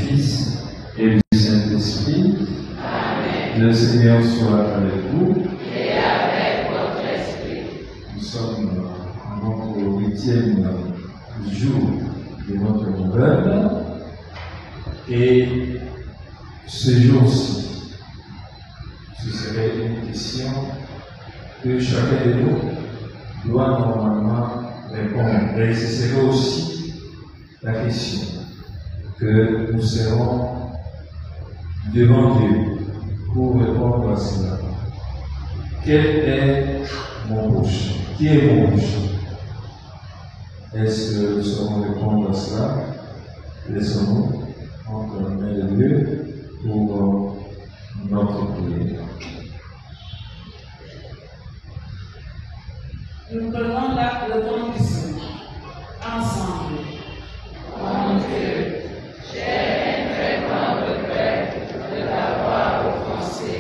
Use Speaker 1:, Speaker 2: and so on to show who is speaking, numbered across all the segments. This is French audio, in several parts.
Speaker 1: Fils et du Saint-Esprit. Amen. Le Seigneur soit avec vous.
Speaker 2: Et avec votre esprit.
Speaker 1: Nous sommes au 8e jour de notre nouvelle. Et ce jour-ci, ce serait une question que chacun de nous doit normalement répondre. Et ce serait aussi la question que nous serons devant Dieu pour répondre à cela. Quel est mon prochain? Qui est mon prochain? Est-ce que nous saurons répondre à cela? Laissons-nous entre les mains de Dieu pour notre prière.
Speaker 2: Nous prenons l'acte de ton Christ ensemble. Mon Dieu, j'ai un très grand regret de t'avoir offensé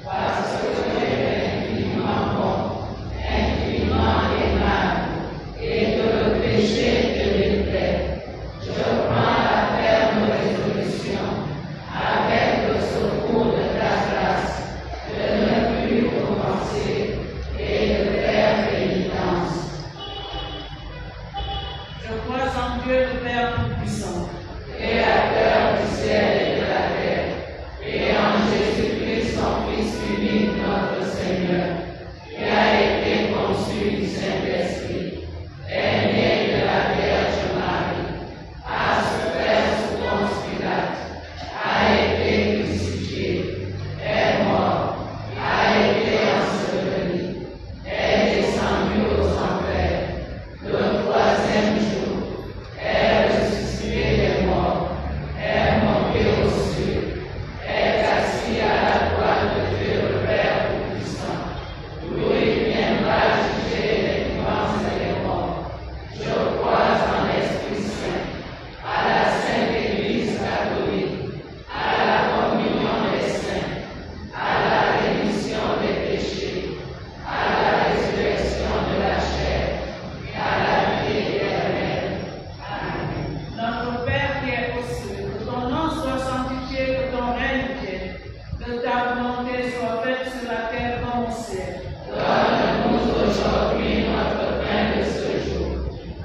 Speaker 2: parce que tu es infiniment bon, infiniment aimable, et que le péché te déplaît. Je prends la ferme résolution, avec le secours de ta grâce, de ne plus offenser et de faire pénitence. Je crois en Dieu le Père Tout-Puissant, Créateur du ciel et de la terre, et en Jésus-Christ, son Fils unique, notre Seigneur, qui a été conçu du Saint-Esprit, est né de la Vierge Marie, a souffert sous Ponce Pilate, a été crucifié, est mort, a été enseveli, est descendu aux enfers, le troisième jour, est ressuscité des morts, est monté aux cieux, est assis à la droite de Dieu le Père Tout-Puissant, d'où il viendra juger les vivants et les morts. Je crois en l'Esprit Saint, à la Sainte Église catholique, à la communion des saints, à la rémission des péchés, à la résurrection de la chair et à la vie éternelle. Amen. Notre Père qui es aux cieux, que ton nom soit sanctifié, que ton règne vienne, que ta volonté soit faite sur la terre comme au ciel. Donne-nous aujourd'hui notre pain de ce jour.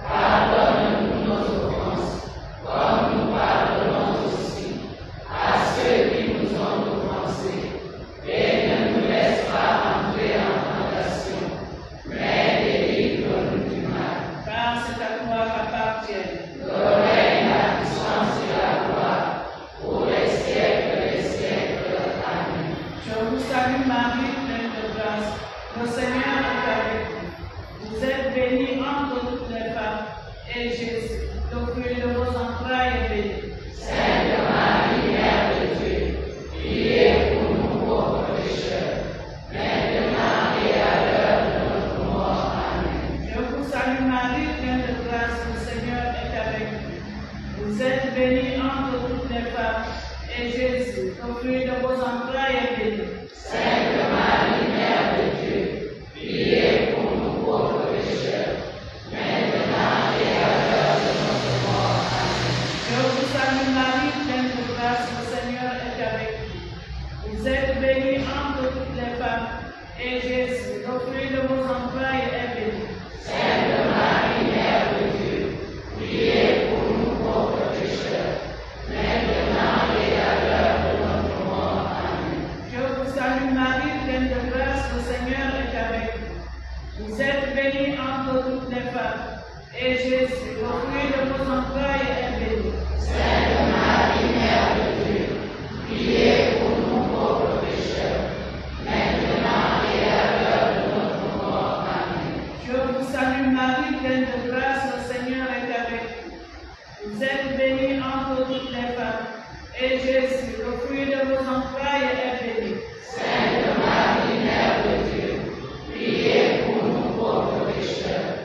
Speaker 2: Pardonne-nous nos offenses, comme nous pardonnons aussi à ceux qui nous ont offensés. Et ne nous laisse pas entrer en tentation, mais délivre-nous du mal. Car c'est à toi qu'appartiennent le règne, la puissance et la gloire, pour les siècles des siècles. Amen. Je vous salue Marie, pleine de grâce, le Seigneur est avec vous. Vous êtes bénie entre toutes les femmes, et Jésus, le fruit de vos entrailles, est béni. Sainte Marie, Mère de Dieu, priez pour nous pauvres pécheurs, maintenant et à l'heure de notre mort. Amen. Je vous salue Marie, pleine de grâce, le Seigneur est avec vous. Vous êtes bénie entre toutes les femmes, et Jésus, le fruit de vos entrailles, est béni. Sainte Marie, Mère de Dieu, priez pour nous pauvres pécheurs, maintenant et à l'heure de notre mort. Amen. Je vous salue Marie, pleine de grâce, le Seigneur est avec vous. Vous êtes bénie entre toutes les femmes, et Jésus, le fruit de vos entrailles, est béni. Sainte Marie, Mère de Dieu, priez pour nous pauvres pécheurs, maintenant et à l'heure de notre mort. Amen. Je vous salue Marie, pleine de grâce, le Seigneur est avec vous. Vous êtes bénie entre toutes les femmes, et Jésus, le fruit de vos entrailles, est béni. Sainte Marie, Mère de Dieu, priez pour nous pauvres pécheurs, maintenant et à l'heure de notre mort. Amen. Je vous salue Marie, pleine de grâce, le Seigneur est avec vous. Vous êtes bénie entre toutes les femmes, et Jésus, le fruit de vos entrailles, est béni. Sainte Marie, Mère de Dieu, priez pour nous pauvres pécheurs,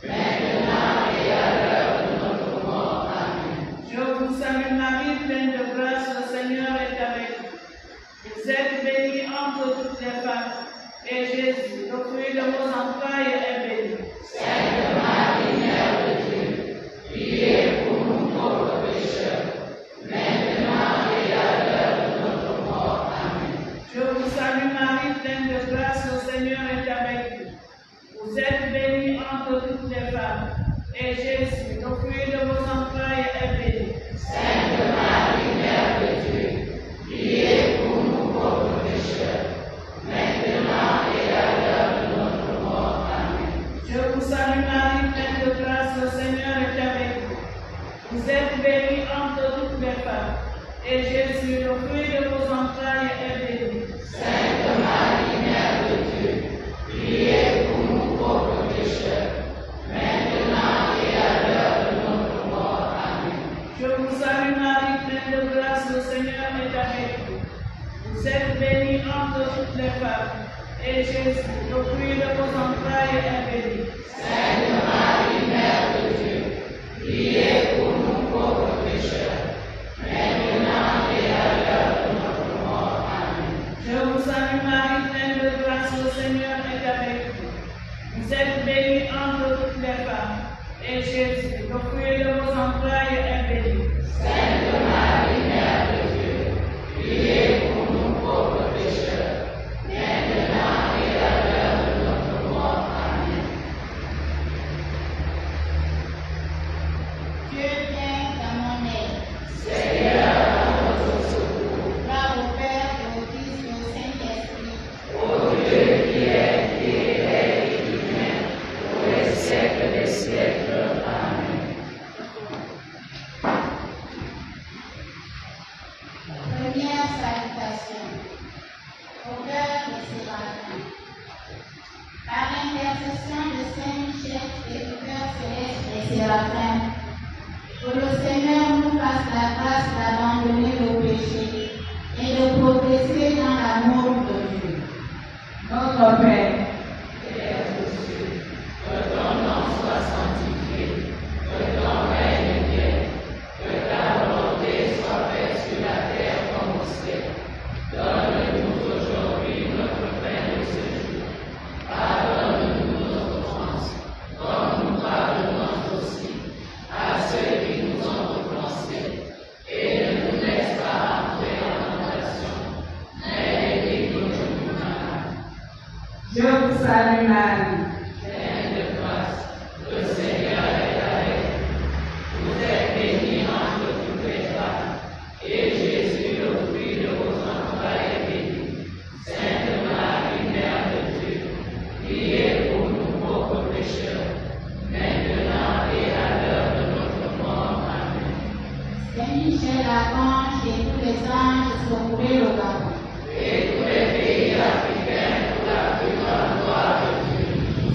Speaker 2: maintenant et à l'heure de notre mort. Amen. Je vous salue Marie, pleine de grâce, le Seigneur est avec vous. Vous êtes bénie entre toutes les femmes, et Jésus, le fruit de vos entrailles, est béni. Sainte Marie, Mère de Dieu, priez pour nous pauvres pécheurs, maintenant entre toutes les femmes, et Jésus, le fruit de vos entrailles, est béni.
Speaker 3: Sainte Marie, Mère de Dieu, priez pour nous pauvres pécheurs, maintenant et à l'heure de notre mort. Amen.
Speaker 2: Je vous salue Marie, pleine de grâce, le Seigneur est avec vous. Vous êtes bénie entre toutes les femmes, et Jésus, le fruit de vos entrailles, est béni.
Speaker 3: Sainte Marie, Mère de Dieu, priez pour nous pauvres pécheurs, maintenant et à l'heure de notre mort. Amen.
Speaker 2: Je vous salue Marie, pleine de grâce, le Seigneur est avec vous. Vous êtes bénie entre toutes les femmes, et Jésus, le fruit de vos entrailles, est béni.
Speaker 3: Sainte Marie, Mère de Dieu, priez pour nous pauvres pécheurs, maintenant et à l'heure de notre mort. Amen.
Speaker 2: Je vous salue Marie, pleine de grâce, le Seigneur est avec vous. Vous êtes bénie entre toutes les femmes, et Jésus, le fruit de vos entrailles, est béni.
Speaker 3: Sainte Marie, Mère de Dieu, priez pour nous pauvres pécheurs, maintenant et à l'heure de notre mort. Amen.
Speaker 4: Dieu vient à mon aide.
Speaker 3: Seigneur, à notre secours.
Speaker 4: Gloire au Père, et au Fils et au Saint-Esprit.
Speaker 3: Ô Dieu qui est et qui vient, pour les siècles des siècles. Amen.
Speaker 4: Première salutation. Au cœur des séraphins. Par l'intercession de Saint Michel et du cœur céleste des séraphins, que le Seigneur nous fasse la grâce d'abandonner nos péchés et de progresser dans l'amour de Dieu. Notre Père,
Speaker 3: qui es aux cieux, que ton nom soit sanctifié, que ton règne vienne, que ta volonté soit faite sur la terre comme au ciel. Donne-nous aujourd'hui notre pain de ce jour. Pardonne-nous nos offenses, comme nous pardonnons aussi à ceux qui nous ont offensés. Et ne nous laisse pas entrer en tentation, mais délivre-nous du mal.
Speaker 2: Je vous salue Marie.
Speaker 3: Pleine de grâce, le Seigneur est avec vous. Vous êtes bénie entre toutes les femmes, et Jésus, le fruit de vos entrailles, est béni. Sainte Marie, Mère de Dieu, priez pour nous pauvres pécheurs, maintenant et à l'heure de notre mort. Amen.
Speaker 4: Saint Michel Archange et tous les anges secourez le Gabon.
Speaker 3: Et tous les pays africains pour la plus grande gloire de Dieu.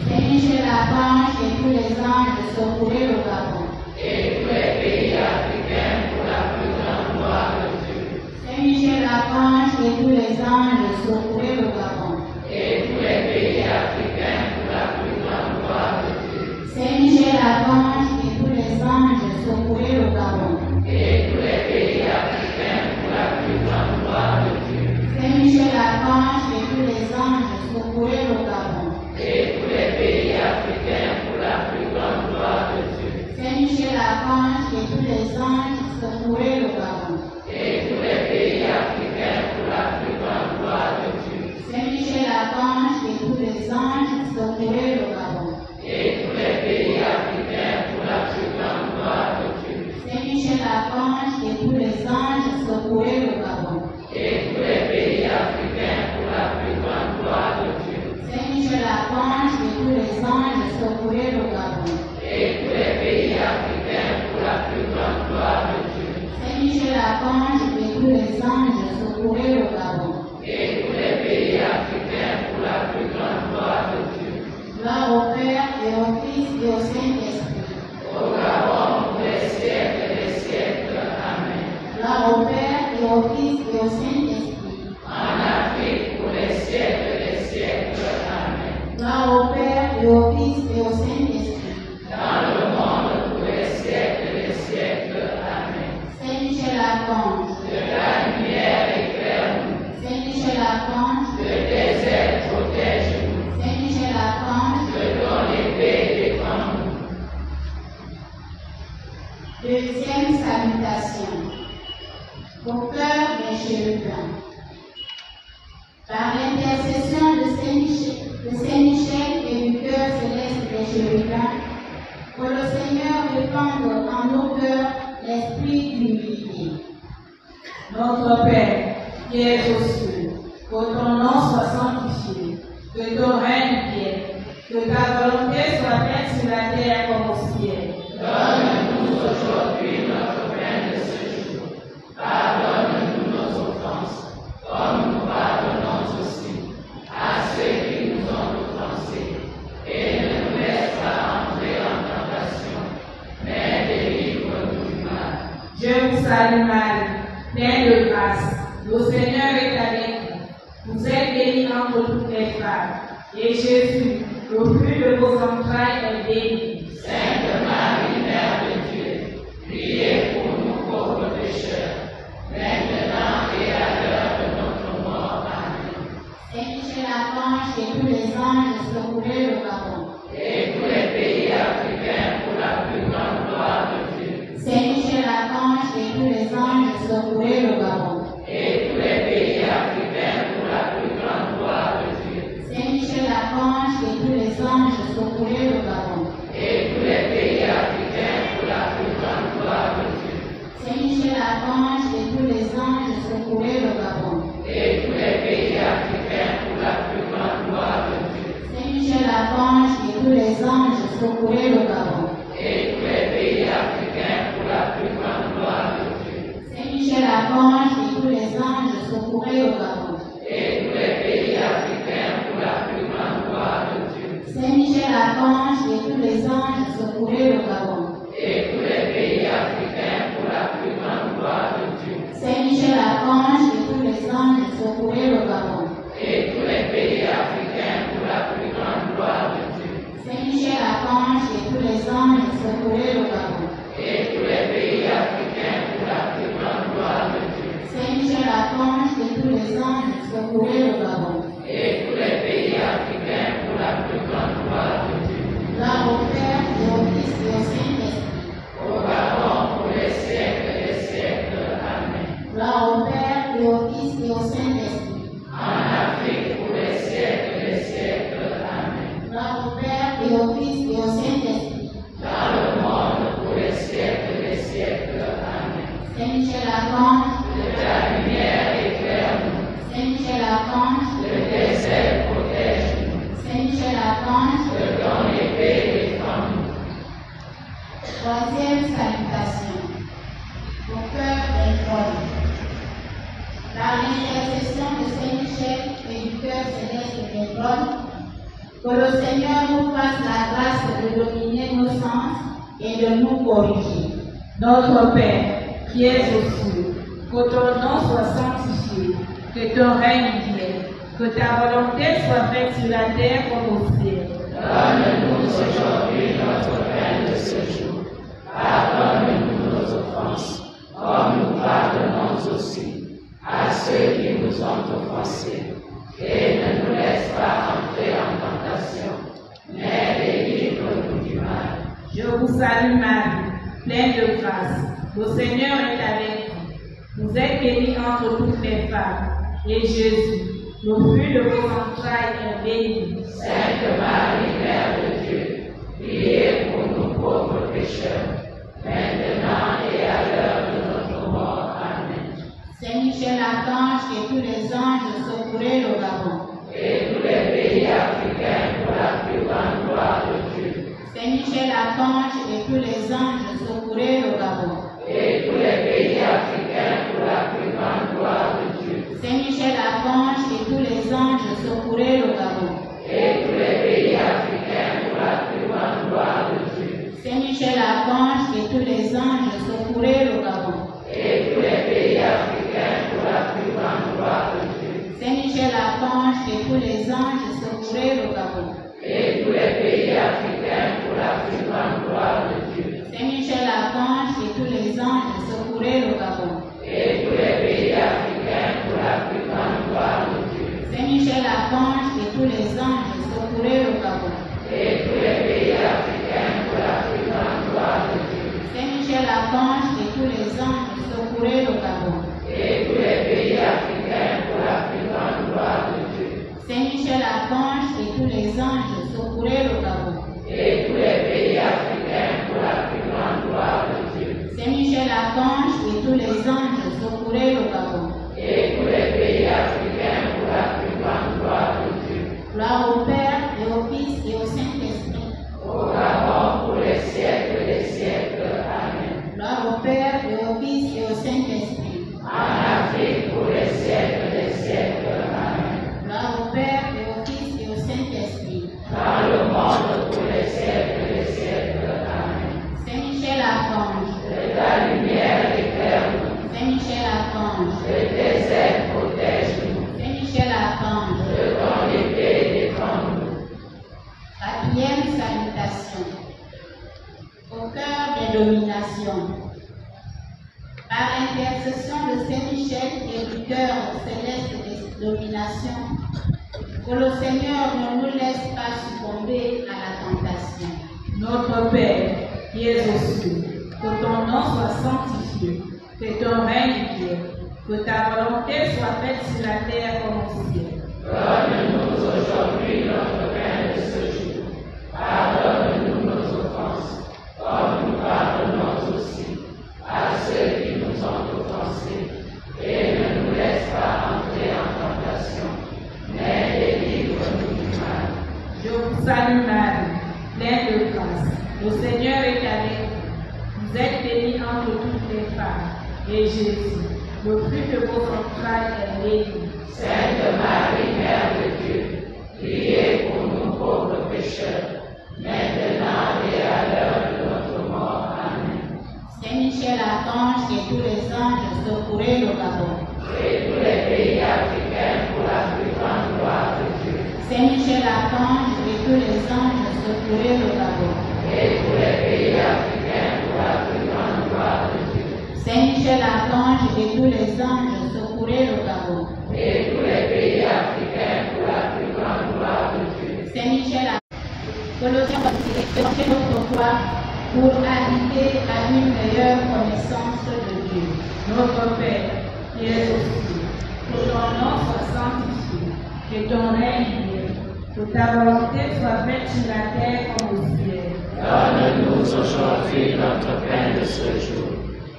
Speaker 4: Saint Michel Archange et tous les anges secourez le Gabon.
Speaker 3: Et tous les pays africains pour la plus grande gloire de Dieu.
Speaker 4: Saint Michel Archange et tous les anges secourez le Gabon.
Speaker 3: Et tous les pays africains pour la plus grande gloire de Dieu.
Speaker 4: Saint Michel Archange et tous les anges secourez le Gabon.
Speaker 3: Et tous les pays africains pour la plus grande gloire de Dieu.
Speaker 4: Saint Michel Archange et tous les anges secourez le Gabon.
Speaker 3: Et tous les pays africains pour la plus grande gloire de Dieu.
Speaker 4: Saint Michel Archange et tous les anges secourez le Gabon.
Speaker 3: Et tous les pays africains pour la plus grande gloire de Dieu.
Speaker 4: Saint Michel Archange et tous les anges secourez le Gabon.
Speaker 3: Et tous les pays africains pour la plus grande gloire de Dieu.
Speaker 4: Saint Michel Archange et tous les anges secourez le Gabon.
Speaker 3: Et tous les pays africains pour la plus grande gloire de Dieu.
Speaker 4: Saint Michel Archange et tous les anges secourez le Gabon.
Speaker 3: Et tous les pays africains pour la plus grande gloire de Dieu.
Speaker 4: Saint Michel Archange et tous les anges secourez le Gabon.
Speaker 3: Et tous les pays africains pour la plus grande gloire de Dieu.
Speaker 4: Gloire au Père et au Fils et au Saint-Esprit.
Speaker 3: Au Gabon, pour les siècles des siècles. Amen.
Speaker 4: Gloire au Père et au Fils et au Saint-Esprit.
Speaker 3: En Afrique, pour les siècles des siècles. Amen.
Speaker 4: Gloire au Père et au Fils et au Saint-Esprit.
Speaker 3: Dans le monde, pour les siècles des siècles. Amen.
Speaker 4: Saint Michel Archange.
Speaker 3: De la lumière éclaire-nous.
Speaker 4: Saint Michel Archange.
Speaker 3: Le désert protège-nous.
Speaker 4: Saint Michel Archange.
Speaker 3: De ton épée défends-nous.
Speaker 4: Deuxième salutation. Au cœur des chérubins. Par l'intercession de Saint Michel et du cœur céleste des chérubins,
Speaker 2: Notre Père, qui es aux cieux, que ton nom soit sanctifié, que ton règne vienne, que ta volonté soit faite sur la terre comme au ciel.
Speaker 3: Donne-nous aujourd'hui notre pain de ce jour. Pardonne-nous nos offenses, comme nous pardonnons aussi à ceux qui nous ont offensés. Et ne nous laisse pas entrer en tentation, mais délivre-nous du mal.
Speaker 2: Je vous salue Marie, pleine de grâce. Le Seigneur est avec vous. Vous êtes bénie entre toutes les femmes. Et Jésus, le fruit de vos entrailles, est béni.
Speaker 3: Sainte Marie, Mère de Dieu, priez pour nous pauvres pécheurs, maintenant et à l'heure de notre mort. Amen.
Speaker 4: Saint Michel Archange et tous les anges, secourez le Gabon.
Speaker 3: Et tous les pays africains pour la plus grande gloire de Dieu.
Speaker 4: Saint Michel Archange et tous les anges, secourez le Gabon.
Speaker 3: Et tous les pays africains pour la plus grande gloire de Dieu.
Speaker 4: Saint Michel Archange et tous les anges, secourez le Gabon.
Speaker 3: Et tous les pays africains pour la plus grande gloire de Dieu.
Speaker 4: Saint Michel Archange et tous les anges, secourez le Gabon.
Speaker 3: Et tous les pays africains pour la plus grande gloire de Dieu.
Speaker 4: Saint Michel Archange et tous les anges, secourez le Gabon.
Speaker 3: Et tous les pays africains pour la plus grande gloire de Dieu.
Speaker 4: Saint Michel Archange et tous les anges, secourez le Gabon.
Speaker 3: Et tous les pays africains pour la plus grande gloire de Dieu.
Speaker 4: Saint Michel Archange et tous les anges, secourez le Gabon.
Speaker 3: Et tous les pays africains pour la plus grande gloire de Dieu.
Speaker 4: Saint Michel Archange et tous les anges, secourez le Gabon.
Speaker 3: Et tous les pays africains pour la plus grande gloire de Dieu.
Speaker 4: Saint Michel Archange et tous les anges, secourez le Gabon.
Speaker 3: Et tous les pays africains pour la plus grande gloire de Dieu.
Speaker 4: Saint Michel Archange et tous les anges, secourez le Gabon.
Speaker 3: Et tous les pays africains pour la plus grande gloire de Dieu.
Speaker 4: Gloire au Père et au Fils et au Saint-Esprit.
Speaker 3: Au Gabon pour les siècles des siècles. Amen.
Speaker 4: Gloire au Père et au Fils et au Saint-Esprit.
Speaker 3: En Afrique pour les siècles des siècles. Amen.
Speaker 4: Gloire au Père et au Fils et au Saint-Esprit.
Speaker 3: Dans le monde pour les siècles des siècles. Amen.
Speaker 4: Saint Michel Archange,
Speaker 3: De ta lumière éclaire-nous.
Speaker 4: Saint Michel Archange,
Speaker 3: De tes ailes protège-nous.
Speaker 4: Saint Michel Archange.
Speaker 3: De ton épée défends-nous.
Speaker 4: Troisième salutation. Au cœur des trônes. Par l'intercession de Saint Michel et du cœur céleste des trônes, que le Seigneur nous fasse la grâce de dominer nos sens et de nous corriger.
Speaker 2: Notre Père, qui es aux cieux, que ton nom soit sanctifié, que ton règne vienne, que ta volonté soit faite sur la terre comme au ciel.
Speaker 3: Donne-nous aujourd'hui notre pain de ce jour. Pardonne-nous nos offenses, comme nous pardonnons aussi à ceux qui nous ont offensés. Et ne nous laisse pas entrer en tentation, mais délivre-nous du mal.
Speaker 2: Je vous salue Marie, pleine de grâce. Le Seigneur est avec vous. Vous êtes bénie entre toutes les femmes. Et Jésus, le fruit de vos entrailles, est béni.
Speaker 3: Sainte Marie, Mère de Dieu, priez pour nous pauvres pécheurs, maintenant et à l'heure de notre mort. Amen.
Speaker 4: Saint Michel Archange et tous les anges, secourez le Gabon.
Speaker 3: Et tous les pays africains pour la plus grande gloire de Dieu.
Speaker 4: Saint Michel Archange et tous les anges, secourez le Gabon.
Speaker 3: Et tous les pays africains pour la plus grande gloire de Dieu.
Speaker 4: Saint Michel Archange et tous les anges, secourez le Gabon.
Speaker 3: Et tous les pays africains pour la plus grande gloire de Dieu.
Speaker 4: Saint Michel Archange et tous les anges, secourez le Gabon.
Speaker 3: Et tous les pays africains pour la plus grande gloire de Dieu.
Speaker 4: Saint Michel Archange et tous les anges, secourez le Gabon.
Speaker 3: Et tous les pays africains pour la plus grande gloire de Dieu.
Speaker 4: Saint Michel Archange et tous les anges, secourez le Gabon.
Speaker 3: Et tous les pays africains pour la plus grande gloire de Dieu.
Speaker 4: Saint Michel Archange et tous les anges, secourez le Gabon.
Speaker 3: Et tous les pays africains pour la plus grande gloire de Dieu.
Speaker 4: Saint Michel Archange et tous les anges, secourez le Gabon.
Speaker 3: Et tous les pays africains pour la plus grande gloire de Dieu.
Speaker 4: Saint Michel Archange et tous les anges, secourez le Gabon.
Speaker 3: Et tous les pays africains
Speaker 4: Archange.
Speaker 3: De tes ailes protège-nous.
Speaker 4: Saint-Michel Archange.
Speaker 3: De ton épée défends-nous.
Speaker 4: Quatrième salutation. Au cœur des dominations. Par l'intercession de Saint-Michel et du cœur céleste des dominations, que le Seigneur ne nous laisse pas succomber à la tentation.
Speaker 2: Notre Père, qui es aux cieux, que ton nom soit sanctifié, que ton règne vienne, que ta volonté soit faite sur la terre comme au ciel.
Speaker 3: Donne-nous aujourd'hui notre pain de ce jour. Pardonne-nous nos offenses, comme nous pardonnons aussi à ceux qui nous ont offensés. Et ne nous laisse pas entrer en tentation, mais délivre-nous du mal.
Speaker 2: Je vous salue Marie, pleine de grâce. Le Seigneur est avec vous. Vous êtes bénie entre toutes les femmes. Et Jésus, le fruit de vos entrailles, est béni.
Speaker 3: Sainte Marie, Mère de Dieu, priez pour nous pauvres pécheurs, maintenant et à l'heure de notre mort. Amen.
Speaker 4: Saint-Michel Archange et tous les anges, secourez le Gabon.
Speaker 3: Et tous les pays africains pour la plus grande gloire de Dieu.
Speaker 4: Saint-Michel Archange et tous les anges, secourez le Gabon.
Speaker 3: Et tous les pays africains pour la plus grande gloire de Dieu.
Speaker 4: Saint-Michel Archange et tous les anges, secourez le Gabon.
Speaker 3: Et tous les pays africains pour la plus grande gloire de Dieu.
Speaker 4: Saint-Michel Archange, que le Seigneur ait notre foi pour habiter à une meilleure connaissance de Dieu.
Speaker 2: Notre Père, qui es aux cieux, que ton nom soit sanctifié, que ton règne vienne, que ta volonté soit faite sur la terre comme au ciel.
Speaker 3: Donne-nous aujourd'hui notre pain de ce jour.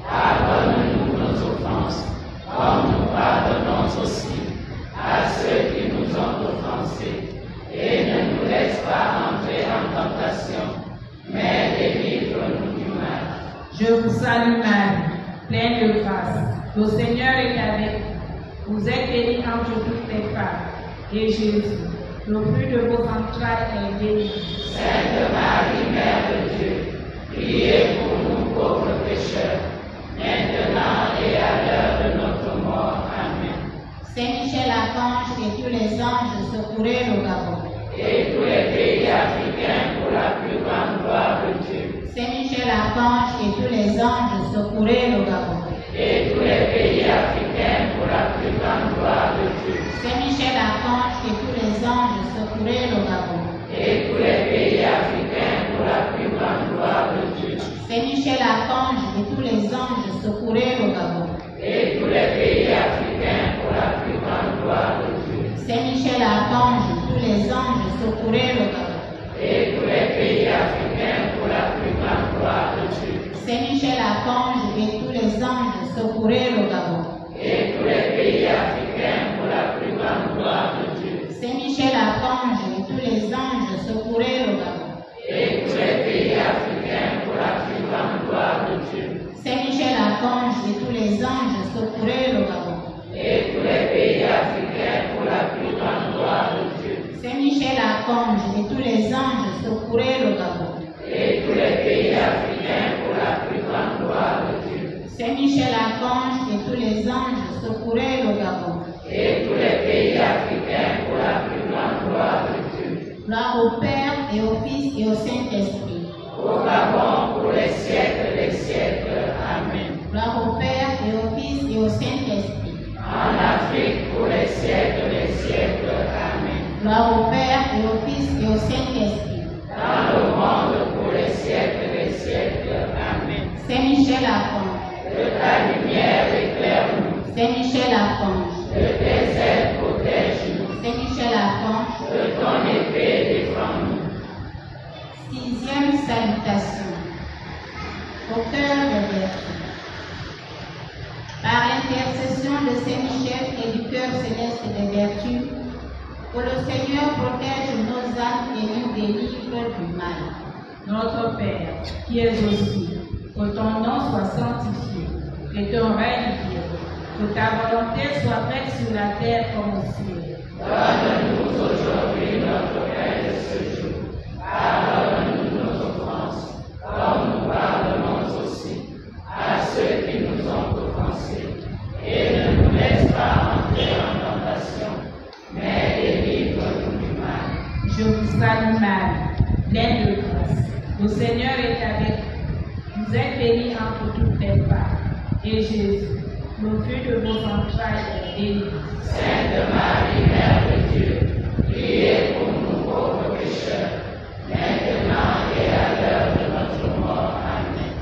Speaker 3: Pardonne-nous nos offenses, comme nous pardonnons aussi à ceux qui nous ont offensés. Et ne nous laisse pas entrer en tentation, mais délivre-nous du mal.
Speaker 2: Je vous salue Marie, pleine de grâce. Le Seigneur est avec vous. Vous êtes bénie entre toutes les femmes. Et Jésus, le fruit de vos entrailles, est béni.
Speaker 3: Sainte Marie, Mère de Dieu, priez pour nous pauvres pécheurs, maintenant et à l'heure de notre mort. Amen.
Speaker 4: Saint-Michel Archange et tous les anges, secourez le Gabon.
Speaker 3: Et tous les pays africains pour la plus grande gloire de Dieu.
Speaker 4: Saint-Michel Archange et tous les anges, secourez le Gabon.
Speaker 3: Et tous les pays africains pour la plus grande gloire de Dieu.
Speaker 4: Saint-Michel Archange et tous les anges, secourez le Gabon.
Speaker 3: Et tous les pays africains pour la plus grande gloire de Dieu.
Speaker 4: Saint-Michel Archange et tous les anges, secourez le Gabon.
Speaker 3: Et tous les pays africains pour la plus grande gloire de Dieu.
Speaker 4: Saint-Michel Archange et tous les anges, secourez le Gabon.
Speaker 3: Et tous les pays africains pour la plus grande gloire de Dieu.
Speaker 4: Saint-Michel Archange et tous les anges, secourez le Gabon.
Speaker 3: Et tous les pays africains pour la plus grande gloire de Dieu.
Speaker 4: Saint-Michel Archange et tous les anges, secourez le Gabon.
Speaker 3: Et tous les pays africains pour la plus grande gloire de Dieu.
Speaker 4: Saint-Michel Archange et tous les anges, secourez le Gabon.
Speaker 3: Et tous les pays africains pour la plus grande gloire de Dieu.
Speaker 4: Saint-Michel Archange et tous les anges, secourez le Gabon.
Speaker 3: Et tous les pays africains pour la plus grande gloire de Dieu.
Speaker 4: Saint-Michel Archange et tous les anges, secourez le Gabon.
Speaker 3: Et tous les pays africains pour la plus grande gloire de Dieu.
Speaker 4: Gloire au Père et au Fils et au Saint-Esprit.
Speaker 3: Au Gabon pour les siècles des siècles. Amen.
Speaker 4: Gloire au Père et au Fils et au Saint-Esprit.
Speaker 3: En Afrique pour les siècles des siècles. Amen.
Speaker 4: Gloire au Père et au Fils et au Saint-Esprit.
Speaker 3: Dans le monde pour les siècles des siècles. Amen.
Speaker 4: Saint-Michel Archange.
Speaker 3: De ta lumière éclaire-nous.
Speaker 4: Saint-Michel Archange.
Speaker 3: De tes ailes protège-nous.
Speaker 4: Saint-Michel Archange.
Speaker 3: De ton épée défends-nous.
Speaker 4: Sixième salutation. Au cœur des vertus. Par l'intercession de Saint-Michel et du cœur céleste des vertus, que le Seigneur protège nos âmes et nous délivre du mal.
Speaker 2: Notre Père, qui es aux cieux, que ton nom soit sanctifié, que ton règne vienne, que ta volonté soit faite sur la terre comme au ciel.
Speaker 3: Donne-nous aujourd'hui notre pain de ce jour. Pardonne-nous nos offenses, comme nous pardonnons aussi à ceux qui nous ont offensés. Et ne salue Marie, pleine de grâce. Le Seigneur est avec vous. Vous êtes bénie entre toutes les femmes. Et Jésus, le fruit de vos entrailles, est béni.
Speaker 2: Sainte Marie, Mère de Dieu, priez pour nous pauvres pécheurs, maintenant et à l'heure de notre mort. Amen.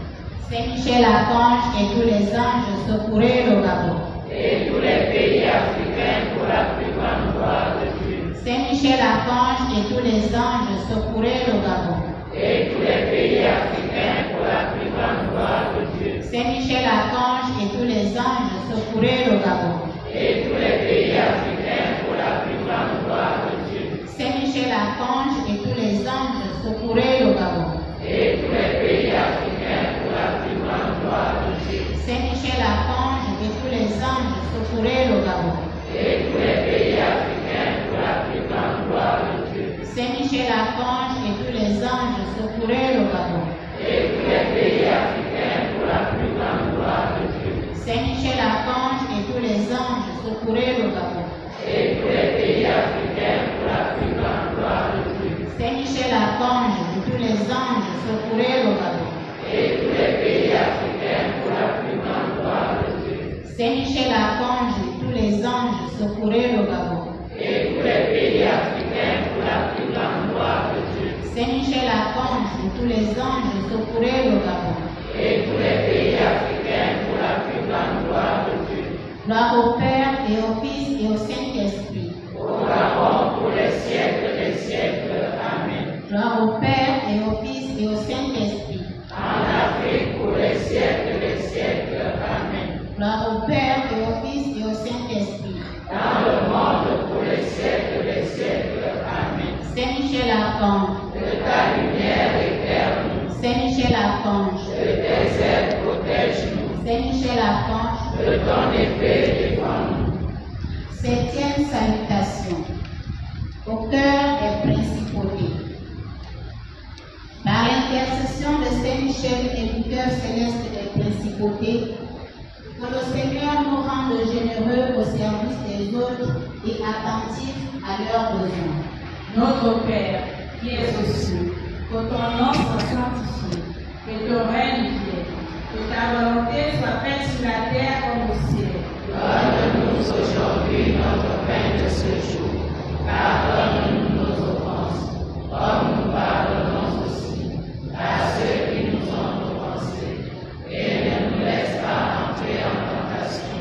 Speaker 4: Saint Michel Archange et tous les anges, secourez le Gabon.
Speaker 2: Et tous les pays africains pour la plus grande gloire de Dieu.
Speaker 4: Saint Michel Archange et tous les anges, secourez le Gabon.
Speaker 2: Et tous les pays africains pour la plus grande gloire de Dieu.
Speaker 4: Saint Michel Archange et tous les anges, secourez le Gabon.
Speaker 2: Et tous les pays africains pour la plus grande gloire de Dieu.
Speaker 4: Saint Michel Archange et tous les anges, secourez le Gabon.
Speaker 2: Et tous les pays africains pour la plus grande gloire de Dieu.
Speaker 4: Saint Michel Archange et tous les anges, secourez le Gabon.
Speaker 2: Et tous les pays africains pour la plus grande gloire de Dieu.
Speaker 4: Saint Michel Archange et tous les anges, secourez le Gabon.
Speaker 2: Et tous les pays africains pour la plus grande gloire de Dieu.
Speaker 4: Saint Michel Archange et tous les anges, secourez le Gabon.
Speaker 2: Et tous les pays africains pour la plus grande gloire de Dieu.
Speaker 4: Saint Michel Archange et tous les anges, secourez le Gabon.
Speaker 2: Et tous les pays africains pour la plus grande gloire de Dieu.
Speaker 4: Saint Michel Archange et tous les anges, secourez le Gabon.
Speaker 2: Et tous les pays africains pour la plus grande gloire de Dieu.
Speaker 4: Saint Michel Archange et tous les anges, secourez le Gabon.
Speaker 2: Et tous les pays africains pour la plus grande gloire de Dieu.
Speaker 4: Gloire au Père et au Fils et au Saint-Esprit.
Speaker 2: Au Gabon pour les siècles des siècles. Amen.
Speaker 4: Gloire au Père et au Fils et au Saint-Esprit.
Speaker 2: En Afrique pour les siècles des siècles. Amen.
Speaker 4: Gloire au Père et au Fils et au Saint-Esprit.
Speaker 2: Dans le monde pour les siècles des siècles. Amen.
Speaker 4: Saint Michel Archange.
Speaker 2: De ta lumière éterne.
Speaker 4: Saint Michel Archange.
Speaker 2: De tes ailes protège-nous.
Speaker 4: Saint Michel Archange.
Speaker 2: De ton épée défends-nous.
Speaker 4: Septième salutation. Au cœur des principautés. Par l'intercession de Saint Michel et du cœur céleste des principautés, que le Seigneur nous rende généreux au service des autres et attentifs à leurs besoins.
Speaker 3: Notre Père, qui es aux cieux, que ton nom soit sanctifié, que ton règne vienne, que ta volonté soit faite sur la terre comme au ciel.
Speaker 2: Donne-nous aujourd'hui notre pain de ce jour. Pardonne-nous nos offenses, comme nous pardonnons aussi à ceux qui nous ont offensés. Et ne nous laisse pas entrer en tentation,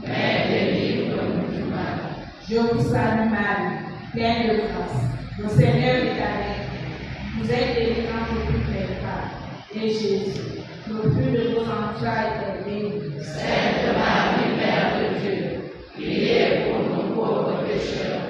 Speaker 2: mais délivre-nous du mal.
Speaker 3: Je vous salue Marie, pleine de grâce. Le Seigneur est avec vous. Vous êtes bénie entre toutes les femmes. Et Jésus, le fruit de vos entrailles, est béni.
Speaker 2: Sainte Marie, Mère de Dieu, priez pour nous pauvres pécheurs,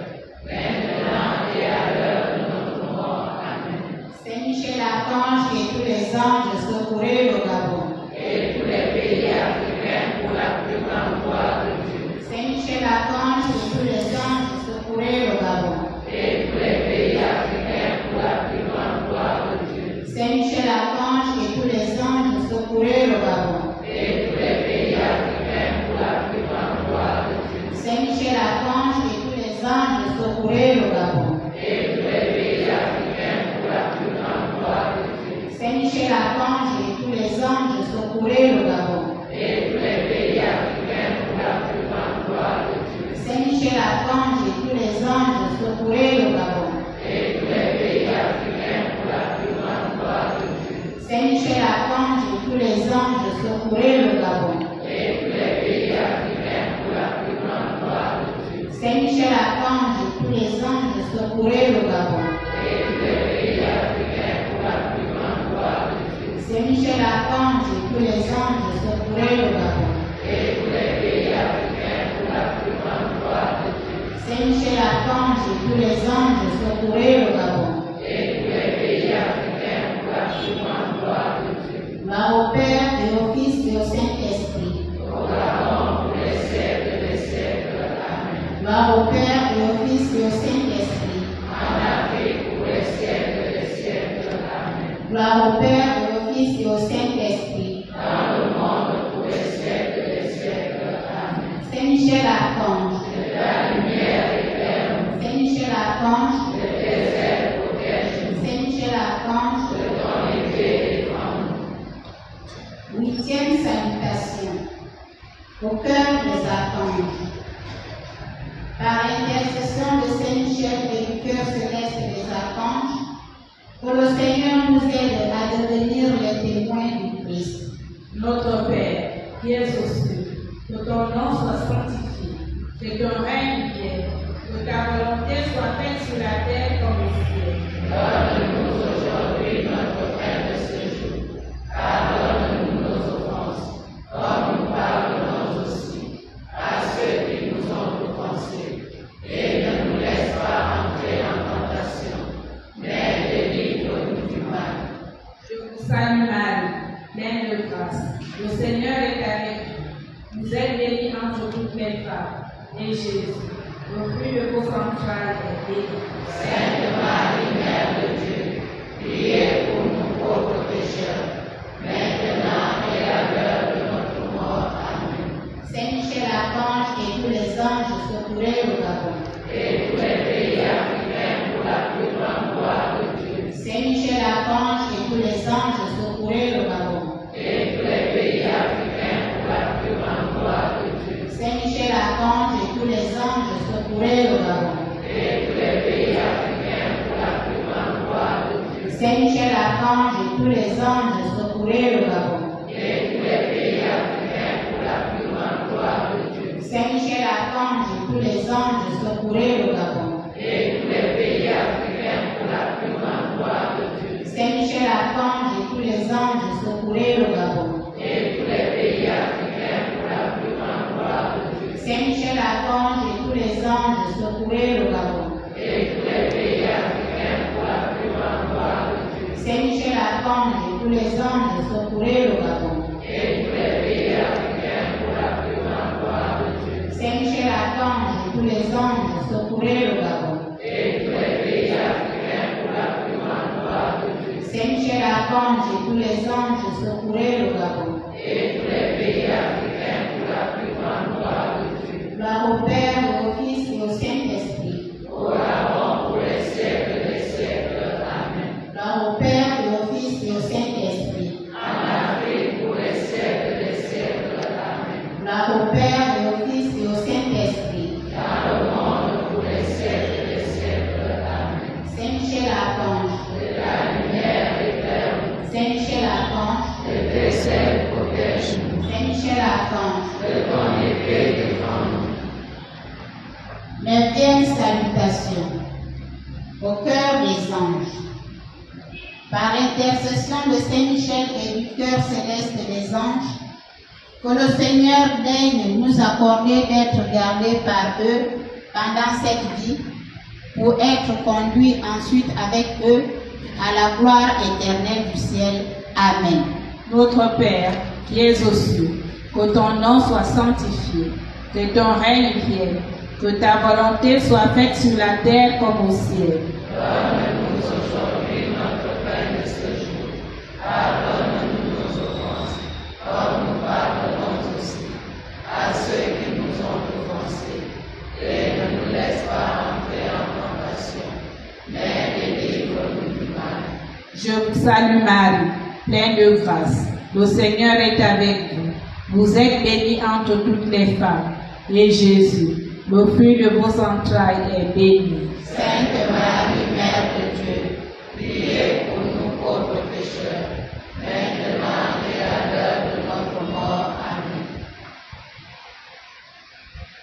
Speaker 2: maintenant et à l'heure de notre mort. Amen.
Speaker 4: Saint Michel Archange et tous les anges, secourez le Gabon.
Speaker 2: Et tous les pays africains pour la plus grande gloire de Dieu.
Speaker 4: Saint Michel Archange et tous les anges, secourez le Gabon.
Speaker 2: Et tous les pays africains pour la plus grande gloire de Dieu.
Speaker 4: Saint Michel Archange et tous les anges, secourez le Gabon.
Speaker 2: Et tous les pays africains pour la plus grande gloire de Dieu.
Speaker 4: Saint Michel Archange et tous les anges, secourez le Gabon.
Speaker 2: Et tous les pays africains pour la plus grande gloire de Dieu.
Speaker 4: Saint Michel Archange et tous les anges, secourez le Gabon.
Speaker 2: Et tous les pays africains pour la plus grande gloire de Dieu.
Speaker 4: Saint Michel Archange et tous les anges, secourez le Gabon.
Speaker 2: Et tous les pays africains pour la plus grande gloire de Dieu.
Speaker 4: Saint Michel Archange et tous les anges, secourez le Gabon.
Speaker 2: Et tous les pays africains pour la plus grande gloire de Dieu.
Speaker 4: Saint Michel Archange et tous les anges, secourez le Gabon.
Speaker 2: Et tous les pays africains pour la plus grande gloire de Dieu.
Speaker 4: Saint Michel Archange et tous les anges, secourez le Gabon.
Speaker 2: Et tous les pays africains pour la plus grande gloire de Dieu.
Speaker 4: Saint Michel Archange et tous les anges, secourez le Gabon.
Speaker 2: Et tous les pays africains pour la plus grande gloire de Dieu.
Speaker 4: Gloire au Père et au Fils et au Saint-Esprit.
Speaker 2: Au Gabon pour les siècles des siècles. Amen.
Speaker 4: Gloire au Père et au Fils et au Saint-Esprit.
Speaker 2: En Afrique pour les siècles des siècles. Amen.
Speaker 4: Gloire au Père et au Fils et au Saint-Esprit.
Speaker 2: Dans le monde pour les siècles des siècles. Amen.
Speaker 4: Saint Michel Archange.
Speaker 2: De la lumière éterne.
Speaker 4: Saint Michel Archange.
Speaker 2: De tes ailes
Speaker 4: au cœur des archanges. Par l'intercession de Saint-Michel et du cœur céleste des archanges, que le Seigneur nous aide à devenir les témoins du Christ.
Speaker 2: Notre Père, qui es aux cieux, que ton nom soit sanctifié, que ton règne vienne, que ta volonté soit faite sur la terre comme au ciel.
Speaker 3: Donne-nous aujourd'hui notre pain de ce jour. Pardonne-nous nos offenses, comme nous pardonnons aussi à ceux qui nous ont offensés. Et ne nous laisse pas entrer en tentation, mais délivre-nous du mal.
Speaker 2: Je vous salue Marie, pleine de grâce. Le Seigneur est avec vous. Vous êtes bénie entre toutes les femmes. Et Jésus, le fruit de vos entrailles, est béni.
Speaker 3: Sainte Marie, Mère de Dieu, priez pour nous pauvres pécheurs, maintenant et à l'heure de notre mort. Amen.
Speaker 4: Saint-Michel Archange et tous les anges secourez au Gabon.
Speaker 3: Et tous les pays africains pour la plus grande gloire de Dieu.
Speaker 4: Saint-Michel Archange et tous les anges secourez au Gabon.
Speaker 3: Et tous les pays africains pour la plus grande gloire de Dieu.
Speaker 4: Saint-Michel Archange et tous les anges secourez au Gabon.
Speaker 3: Et tous les pays africains pour la plus grande gloire de Dieu.
Speaker 4: Saint-Michel Archange et tous les anges secourez au Gabon.
Speaker 3: Et tous les pays africains pour la plus grande gloire de Dieu.
Speaker 4: Saint-Michel Archange et tous les anges secourez au Gabon.
Speaker 3: Et tous les pays africains pour la plus grande gloire de Dieu.
Speaker 4: Saint-Michel Archange et tous les anges secourez au Gabon.
Speaker 3: Et tous les pays africains pour la plus grande gloire de Dieu.
Speaker 4: Saint-Michel Archange et tous les anges secourez au Gabon.
Speaker 3: Et tous les pays africains pour la plus grande gloire de Dieu.
Speaker 4: Saint-Michel Archange et tous les anges secourez au Gabon.
Speaker 3: Et tous les pays africains pour la plus grande gloire de Dieu.
Speaker 4: Saint-Michel Archange et tous les anges secourez au Gabon.
Speaker 3: Et tous les pays africains pour la plus grande gloire de Dieu.
Speaker 4: Saint-Michel Archange et tous les anges secourez au Gabon.
Speaker 3: Et tous les pays africains pour la plus grande gloire de Dieu.
Speaker 4: Gloire au Père, au Fils et au Saint-Esprit.
Speaker 3: Au avant pour les siècles des siècles. Amen.
Speaker 4: Gloire au Père et au Fils et au Saint-Esprit.
Speaker 3: En Afrique pour les siècles des siècles. Amen.
Speaker 4: Gloire au Père et au Fils et au Saint-Esprit.
Speaker 3: Dans le monde pour les siècles des siècles. Amen.
Speaker 4: Saint-Michel Archange.
Speaker 3: De la lumière éternelle.
Speaker 4: Saint-Michel Archange.
Speaker 3: De tes ailes protège-nous.
Speaker 4: Saint-Michel Archange.
Speaker 3: De ton épée défends-nous.
Speaker 4: Neuvième salutation. Au cœur des anges. Par l'intercession de Saint-Michel et du cœur céleste des anges, que le Seigneur daigne nous accorder d'être gardés par eux pendant cette vie, pour être conduits ensuite avec eux à la gloire éternelle du ciel. Amen.
Speaker 2: Notre Père, qui es aux cieux, que ton nom soit sanctifié, que ton règne vienne, que ta volonté soit faite sur la terre comme au ciel.
Speaker 3: Donne-nous aujourd'hui notre pain de ce jour. Pardonne-nous nos offenses, comme nous pardonnons aussi à ceux qui nous ont offensés. Et ne nous laisse pas entrer en tentation, mais délivre-nous du mal.
Speaker 2: Je vous salue Marie, pleine de grâce. Le Seigneur est avec vous. Vous êtes bénie entre toutes les femmes. Et Jésus, le fruit de vos entrailles, est béni.
Speaker 3: Sainte Marie, Mère de Dieu, priez pour nous pauvres pécheurs, maintenant et à l'heure de notre mort. Amen.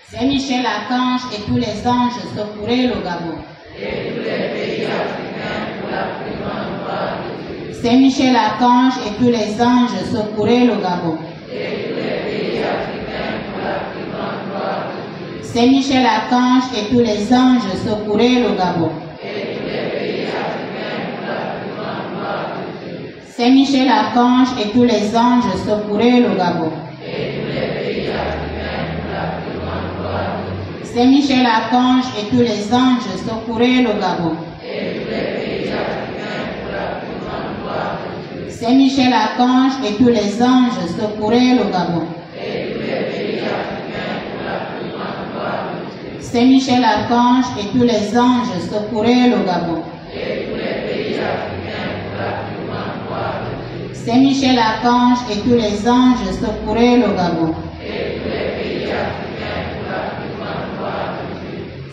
Speaker 4: Saint-Michel Archange et tous les anges secourez le Gabon.
Speaker 3: Et tous les pays africains pour la plus grande gloire de Dieu.
Speaker 4: Saint-Michel Archange et tous les anges secourez le Gabon.
Speaker 3: Et tous les pays africains pour la plus grande gloire de Dieu.
Speaker 4: Saint-Michel Archange et tous les anges secourez le Gabon.
Speaker 3: Et tous les pays africains pour la plus grande gloire de Dieu.
Speaker 4: Saint-Michel Archange et tous les anges secourez le Gabon.
Speaker 3: Et tous les pays africains pour la plus grande gloire de Dieu.
Speaker 4: Saint-Michel Archange et tous les anges secourez le Gabon.
Speaker 3: Et tous les pays africains pour la plus grande gloire de Dieu.
Speaker 4: Saint-Michel Archange et tous les anges secourez le Gabon.
Speaker 3: Et tous les pays africains pour la plus grande gloire de Dieu.
Speaker 4: Saint-Michel Archange et tous les anges secourez le Gabon.
Speaker 3: Et tous les pays africains pour la plus grande gloire de Dieu.
Speaker 4: Saint-Michel Archange et tous les anges secourez le Gabon.
Speaker 3: Et tous les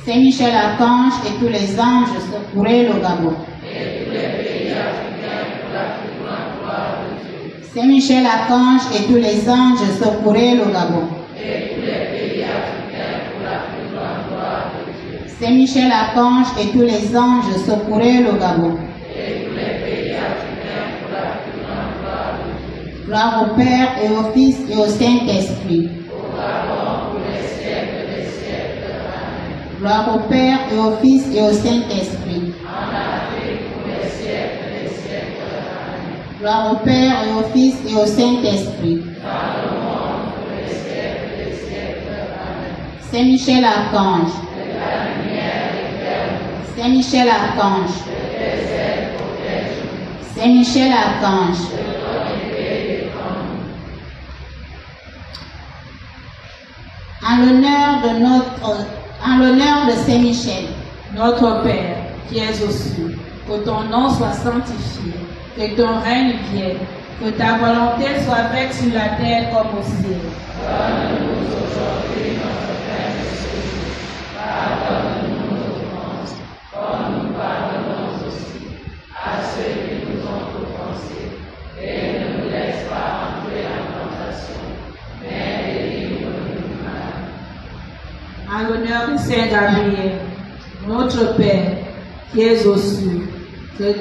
Speaker 4: Saint Michel Archange et tous les anges, secourez le Gabon. Saint Michel Archange et tous les anges, secourez le Gabon. Saint Michel Archange et tous les anges, secourez le Gabon. Gloire au Père et au Fils et au Saint-Esprit. Gloire au Père et au Fils et au Saint-Esprit. Gloire au Père et au Fils et au Saint-Esprit. Saint Michel Archange. Saint Michel Archange. Saint Michel Archange. En l'honneur de Saint Michel,
Speaker 2: Notre Père, qui es aux cieux, que ton nom soit sanctifié, que ton règne vienne, que ta volonté soit faite sur la terre comme au ciel. Donne-nous aujourd'hui notre pain de ce jour. Pardonne-nous nos offenses, comme nous pardonnons aussi à ceux qui nous ont offensés. Et ne nous laisse pas entrer en tentation, mais délivre-nous du mal. En l'honneur de Saint Gabriel, notre Père, qui es aux cieux, que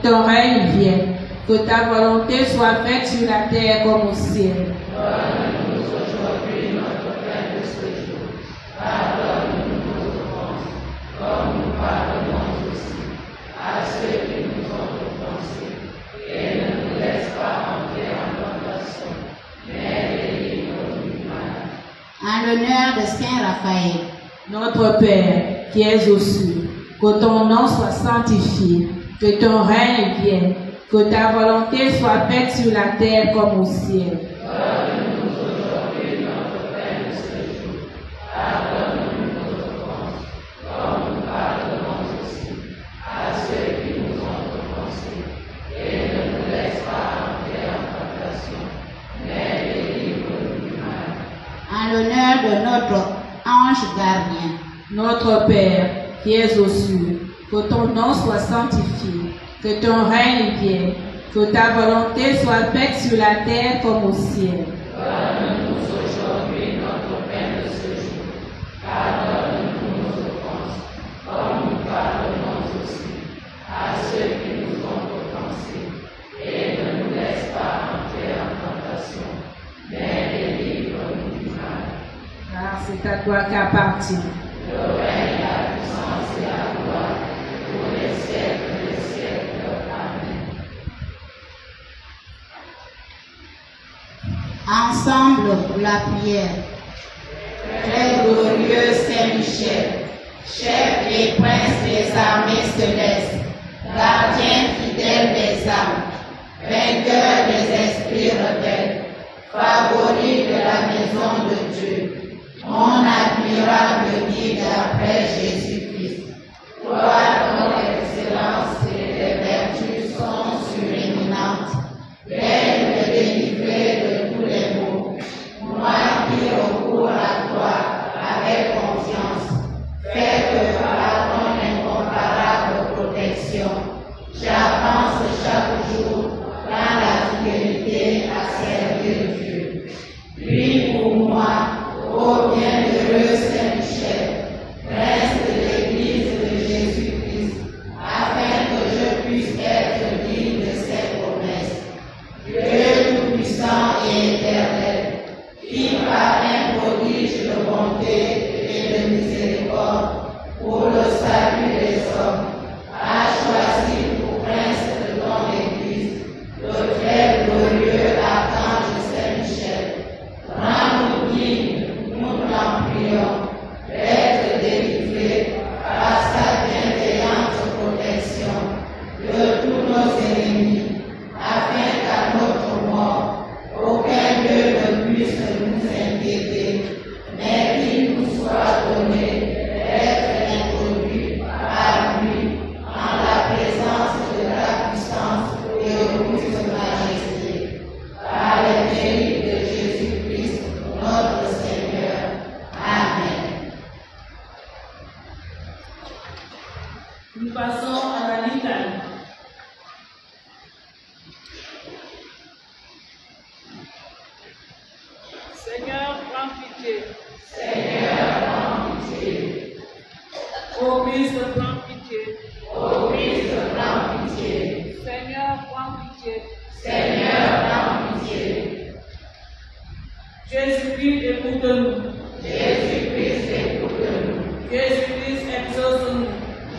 Speaker 2: ton règne vienne, que ta volonté soit faite sur la terre comme au ciel. Donne-nous aujourd'hui notre pain de ce jour. Pardonne-nous nos offenses, comme nous pardonnons aussi à ceux qui nous ont offensés. Et ne nous laisse pas entrer en tentation, mais délivre-nous du mal.
Speaker 4: en l'honneur de Saint Raphaël,
Speaker 2: Notre Père, qui es aux cieux, que ton nom soit sanctifié, que ton règne vienne, que ta volonté soit faite sur la terre comme au ciel. Donne-nous aujourd'hui notre pain de ce jour. Pardonne-nous nos offenses, comme nous pardonnons aussi à ceux qui nous ont offensés. Et ne nous laisse pas entrer en tentation, mais délivre-nous du mal.
Speaker 4: en l'honneur de notre ange gardien,
Speaker 2: Notre Père, qui es aux cieux, que ton nom soit sanctifié, que ton règne vienne, que ta volonté soit faite sur la terre comme au ciel. Donne-nous aujourd'hui notre pain de ce jour. Pardonne-nous nos offenses, comme nous pardonnons aussi à ceux qui nous ont offensés. Et ne nous laisse pas entrer en tentation, mais délivre-nous du mal. Car c'est à toi qu'appartient le règne, la puissance et la gloire pour les siècles des siècles. Amen.
Speaker 4: ensemble pour la prière.
Speaker 3: Très glorieux Saint Michel, chef et prince des armées célestes, gardien fidèle des âmes, vainqueur des esprits rebelles, favori de la maison de Dieu, mon admirable guide après Jésus-Christ. Toi dont l'excellence et les vertus sont suréminentes, belle et délivrée de tous les maux, moi qui recours à toi avec confiance, fais que par ton incomparable protection, j'avance chaque jour dans la fidélité à servir Dieu. Prie pour moi, ô bienheureux Saint Michel, prince de l'Église de Jésus-Christ.
Speaker 2: Nous passons à la litanie. Seigneur, prends pitié.
Speaker 3: Seigneur, prends pitié.
Speaker 2: Ô Christ, prends pitié.
Speaker 3: Ô Christ, prends pitié.
Speaker 2: Seigneur, prends pitié.
Speaker 3: Seigneur, prends pitié.
Speaker 2: Jésus-Christ, écoute-nous.
Speaker 3: Jésus-Christ, écoute-nous.
Speaker 2: Jésus-Christ, exauce-nous.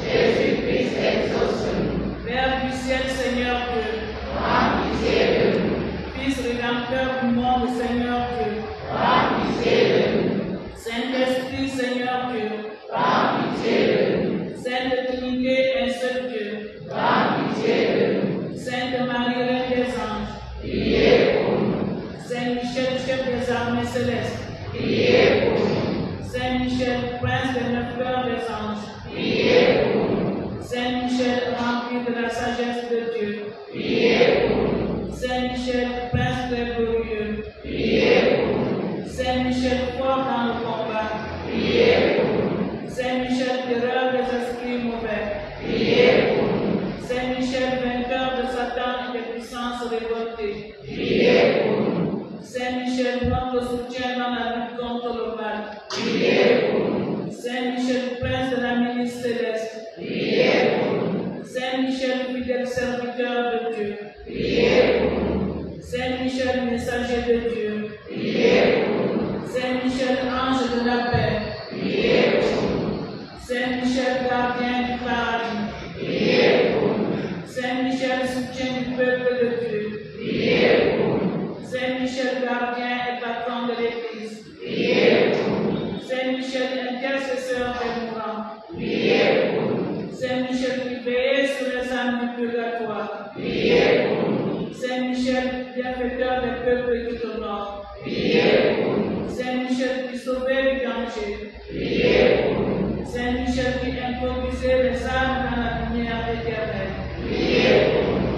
Speaker 3: Jésus-Christ, exauce-nous.
Speaker 2: Père du ciel, Seigneur Dieu.
Speaker 3: Prends pitié de nous.
Speaker 2: Fils rédempteur du monde, Seigneur Dieu.
Speaker 3: Prends pitié de nous.
Speaker 2: Saint-Esprit, Seigneur Dieu.
Speaker 3: Prends pitié de nous.
Speaker 2: Sainte Trinité, un seul Dieu.
Speaker 3: Prends pitié de nous.
Speaker 2: Sainte Marie, Reine des anges.
Speaker 3: Priez pour nous.
Speaker 2: Saint Michel, chef des armées célestes.
Speaker 3: Priez pour nous.
Speaker 2: Saint Michel, prince des neuf cœurs des anges.
Speaker 3: Priez pour nous.
Speaker 2: Saint Michel, rempli de la sagesse de Dieu.
Speaker 3: Priez pour nous.
Speaker 2: Saint Michel, prince très glorieux.
Speaker 3: Priez pour nous.
Speaker 2: Saint Michel, fort dans le combat.
Speaker 3: Priez pour nous.
Speaker 2: Saint Michel, terreur des esprits mauvais.
Speaker 3: Priez pour nous.
Speaker 2: Saint Michel, vainqueur de Satan et des puissances révoltées.
Speaker 3: Priez pour nous.
Speaker 2: Saint Michel, notre soutien dans la lutte contre le mal.
Speaker 3: Priez pour nous.
Speaker 2: Saint Michel, prince de la milice céleste.
Speaker 3: Priez pour nous.
Speaker 2: Saint Michel, fidèle serviteur de Dieu.
Speaker 3: Priez pour nous.
Speaker 2: Saint Michel, messager de Dieu.
Speaker 3: Priez pour nous.
Speaker 2: Saint Michel, ange de la paix.
Speaker 3: Priez pour nous.
Speaker 2: Saint Michel, gardien du paradis.
Speaker 3: Priez pour nous.
Speaker 2: Saint Michel, soutien du peuple de Dieu.
Speaker 3: Priez pour nous.
Speaker 2: Saint Michel, gardien et patron de l'Église.
Speaker 3: Priez pour nous.
Speaker 2: Saint Michel, intercesseur des mourants.
Speaker 3: Priez pour nous.
Speaker 2: Saint Michel, qui veille sur les âmes du purgatoire.
Speaker 3: Priez pour nous.
Speaker 2: Saint Michel, bienfaiteur des peuples qui t'honorent.
Speaker 3: Priez pour nous.
Speaker 2: Saint Michel, qui sauvait du danger.
Speaker 3: Priez pour nous.
Speaker 2: Saint Michel, qui introduisait les âmes dans la lumière éternelle.
Speaker 3: Priez pour nous.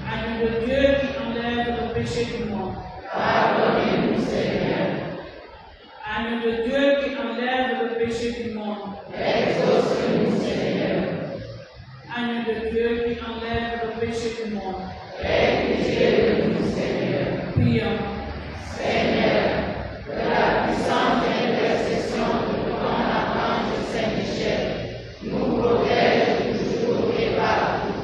Speaker 2: Agneau de Dieu qui enlève le péché du monde.
Speaker 3: Pardonnez-nous, Seigneur.
Speaker 2: Agneau de Dieu qui enlève le péché du monde.
Speaker 3: Exauce-nous, Seigneur.
Speaker 2: Agneau de Dieu qui enlève le péché du monde.
Speaker 3: Aie pitié de nous, Seigneur.
Speaker 2: Prions.
Speaker 3: Seigneur, de la puissante intercession de ton archange Saint-Michel, nous protège toujours et partout,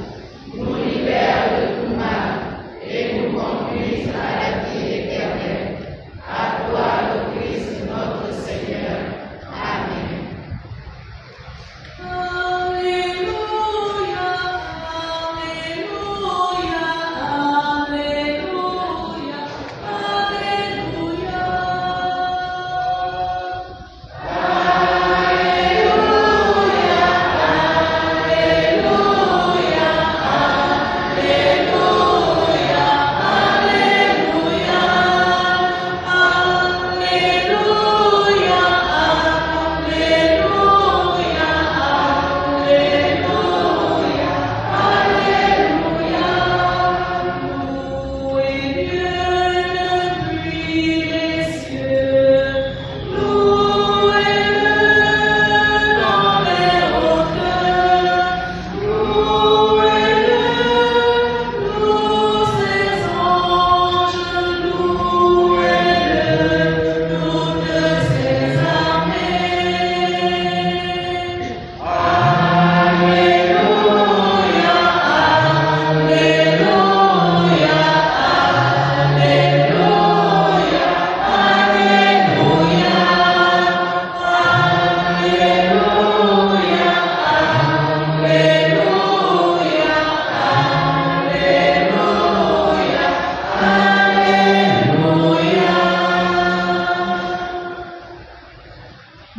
Speaker 3: nous libère de tout mal et nous conduise à la vie éternelle. À toi, le Christ, notre Seigneur. Amen.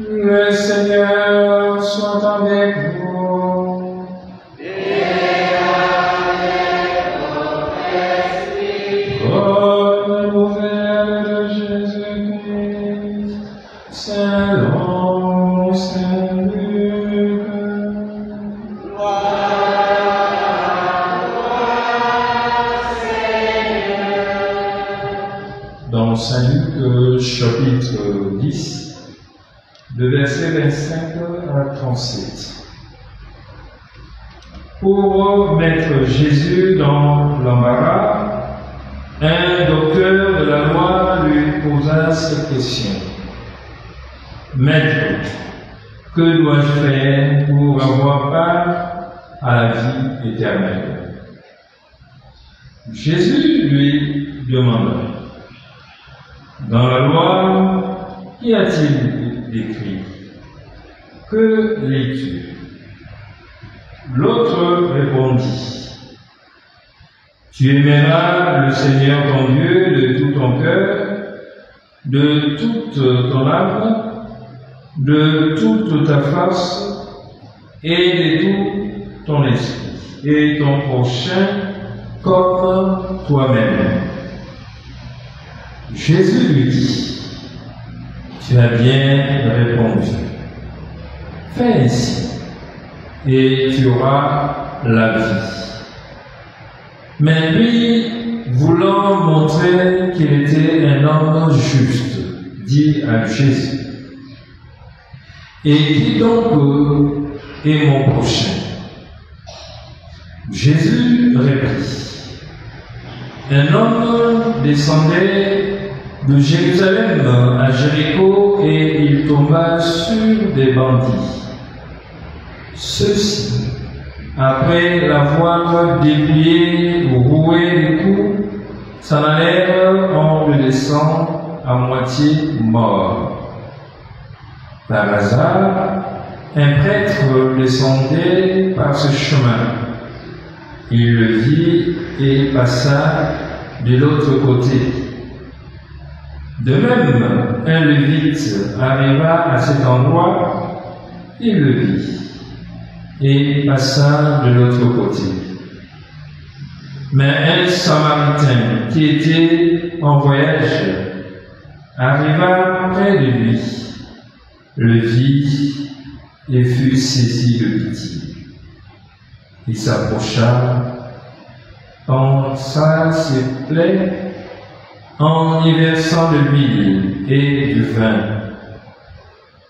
Speaker 1: Le Seigneur soit avec vous.
Speaker 3: Et avec votre esprit.
Speaker 1: Bonne nouvelle de Jésus-Christ, selon Saint Luc. Dans Saint Luc, chapitre 10, de versets 25 à 37. pour mettre Jésus dans l'embarras, un docteur de la loi lui posa cette question. Maître, que dois-je faire pour avoir part à la vie éternelle? Jésus lui demanda. Dans la loi, qu'y a-t-il écrit? Que lis-tu? L'autre répondit. Tu aimeras le Seigneur ton Dieu de tout ton cœur, de toute ton âme, de toute ta force et de tout ton esprit, et ton prochain comme toi-même. Jésus lui dit, tu as bien répondu. Fais ainsi, et tu auras la vie. Mais lui, voulant montrer qu'il était un homme juste, dit à Jésus, et qui donc est mon prochain? Jésus répondit, un homme descendait de Jérusalem à Jéricho et il tomba sur des bandits. Ceux-ci, après l'avoir dépouillé ou roué les coups, s'en allèrent en le laissant à moitié mort. Par hasard, un prêtre descendait par ce chemin. Il le vit et passa de l'autre côté. De même, un lévite arriva à cet endroit, il le vit et passa de l'autre côté. Mais un Samaritain qui était en voyage arriva près de lui, le vit et fut saisi de pitié. Il s'approcha, pansa ses plaies en y versant de l'huile et du vin.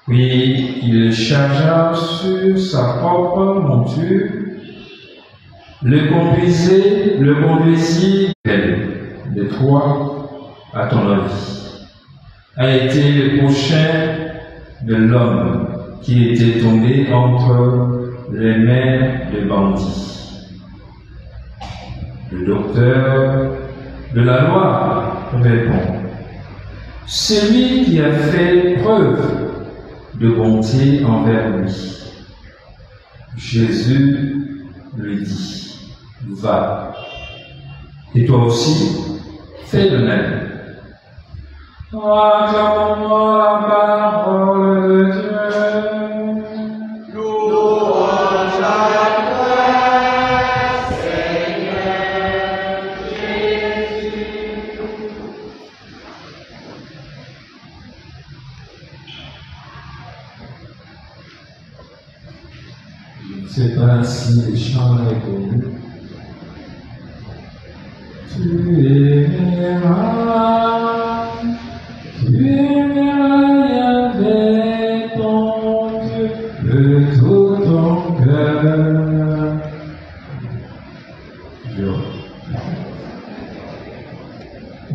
Speaker 1: Puis il le chargea sur sa propre monture, le conduisit de toi, à ton avis, a été le prochain de l'homme qui était tombé entre les mains des bandits. Le docteur de la loi répond, celui qui a fait preuve de bonté envers lui. Jésus lui dit, va, et toi aussi, fais de même. Acclamons la parole de Dieu. C'est pas si les chants là est connu. Tu aimeras Yahvé ton Dieu de tout ton cœur.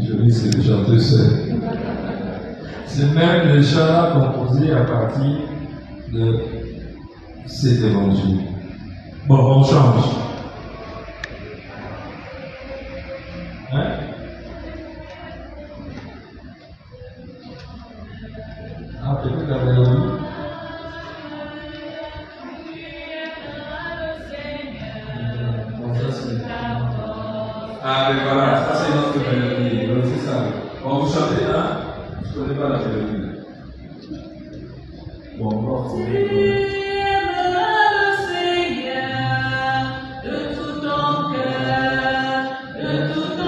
Speaker 1: Je risque de chanter seul. C'est même le chant composé à partir de cet évangile. Bon, on change. Hein? Ah, peut-être la mélodie. Bon, ça c'est. Ah, mais voilà, ça c'est notre mélodie. Donc c'est ça. Bon, vous chantez, hein? Je ne connais pas la mélodie. Bon, on va retrouver.
Speaker 3: De tout ton âme.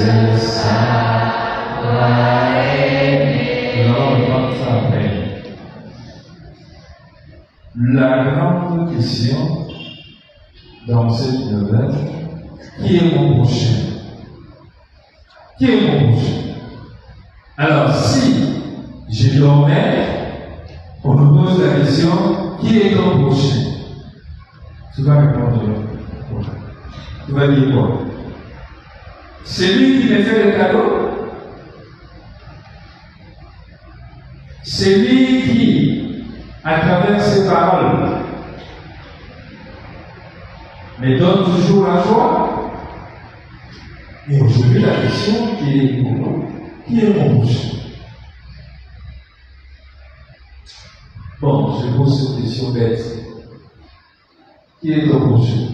Speaker 1: c'est savoir aimer. Non, on va ça après. La grande question dans cette nouvelle, qui est mon prochain? Qui est mon prochain? Alors, si je dormais, on me pose la question, qui est ton prochain? Tu vas répondre. Tu vas dire quoi? C'est lui qui me fait le cadeau? C'est lui qui, à travers ses paroles, me donne toujours la joie? Et aujourd'hui, la question qui est pour nous, qui est mon prochain? Bon, je pose cette question bête. Qui est ton prochain?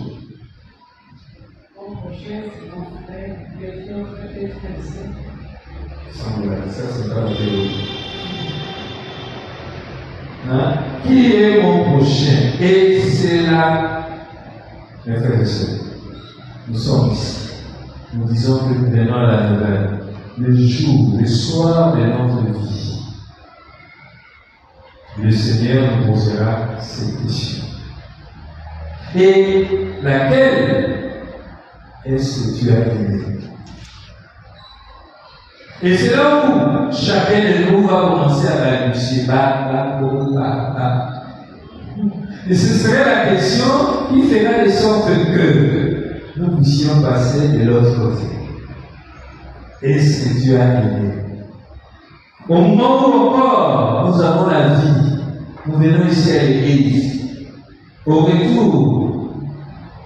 Speaker 3: Mon prochain, c'est mon frère, quelqu'un peut-être français.
Speaker 1: Ça, c'est pas la théorie. Hein? Qui est mon prochain? Et c'est là, mes frères et sœurs, nous sommes ici. Nous disons que nous venons à la nouvelle. Le jour, le soir de notre vie, le Seigneur nous posera cette question. Et laquelle est-ce que tu as aimé? Et c'est là où chacun de nous va commencer à balbutier. Et ce serait la question qui fera de sorte que nous puissions passer de l'autre côté. Est-ce que tu as aimé? Au moment où encore nous avons la vie, nous venons ici à l'église. Au retour,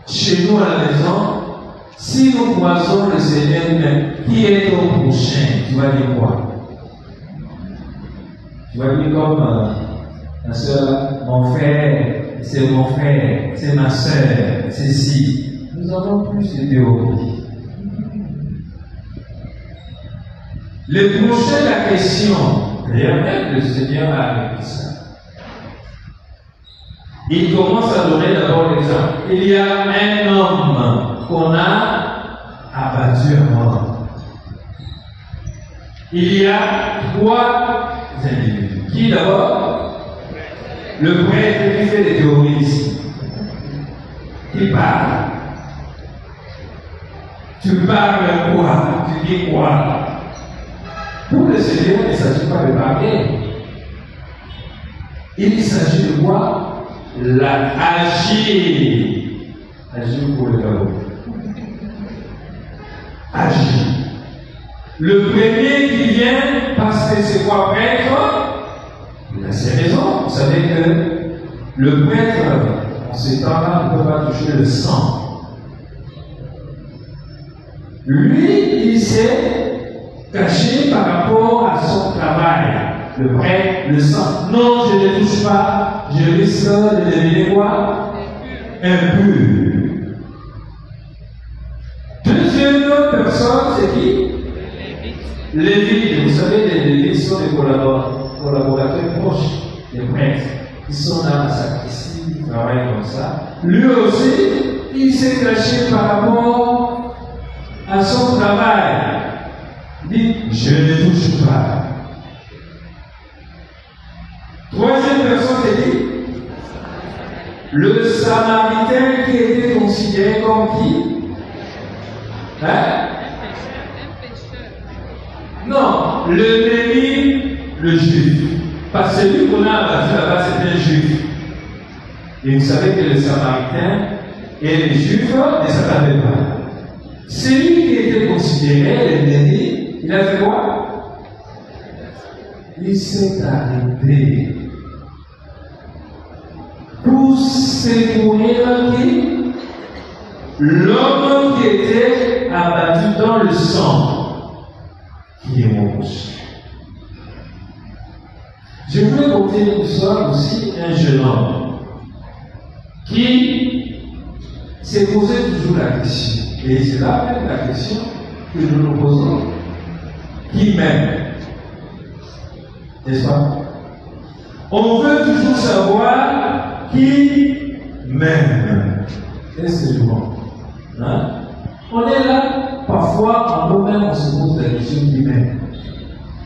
Speaker 1: chez nous à la maison, si nous croisons le Seigneur même, qui est ton prochain? Tu vas dire quoi? Tu vas dire comme ma soeur, mon frère, c'est mon frère, c'est ma soeur, c'est si. Nous avons plus de théorie. Le prochain, la question, rien le Seigneur a répondu ça. Il commence à donner d'abord l'exemple. Il y a un homme qu'on a abattu à mort. Il y a 3 individus. Qui d'abord? Le prêtre qui fait des théories ici. Qui parle. Tu parles quoi? Tu dis quoi? Pour le Seigneur, il ne s'agit pas de parler. Il s'agit de quoi? Agir. Agir pour le cadeau. Agir. Le premier qui vient, parce que c'est quoi prêtre? Il a ses raisons. Vous savez que le prêtre, en ces temps-là, ne peut pas toucher le sang. Lui, il s'est caché par rapport à son travail. Le prêtre, le sang. Non, je ne touche pas. Je risque de devenir quoi? Impur. Deuxième personne, c'est qui? Lévites. Vous savez, les Lévites sont des collaborateurs proches des prêtres. Ils sont dans la sacristie, ils travaillent comme ça. Lui aussi, il s'est caché par rapport à son travail. Il dit, je ne touche pas. Troisième personne, c'est qui? Le Samaritain qui était considéré comme qui? Hein? Non, le Lévite, le juif. Parce que celui qu'on a abattu là-bas, c'est un juif. Et vous savez que les Samaritains et les Juifs ne s'attendaient pas. Celui qui était considéré, le Lévite, il a fait quoi? Il s'est arrêté pour secourir qui? L'homme qui était abattu dans le sang, qui est mon prochain. Je voulais compter une histoire aussi, un jeune homme qui s'est posé toujours la question, et c'est là même la question que nous nous posons. Qui m'aime? N'est-ce pas? On veut toujours savoir qui m'aime. Est-ce que je mens? Hein? On est là, parfois. parfois, en nous-mêmes, on se pose la question qui m'aime.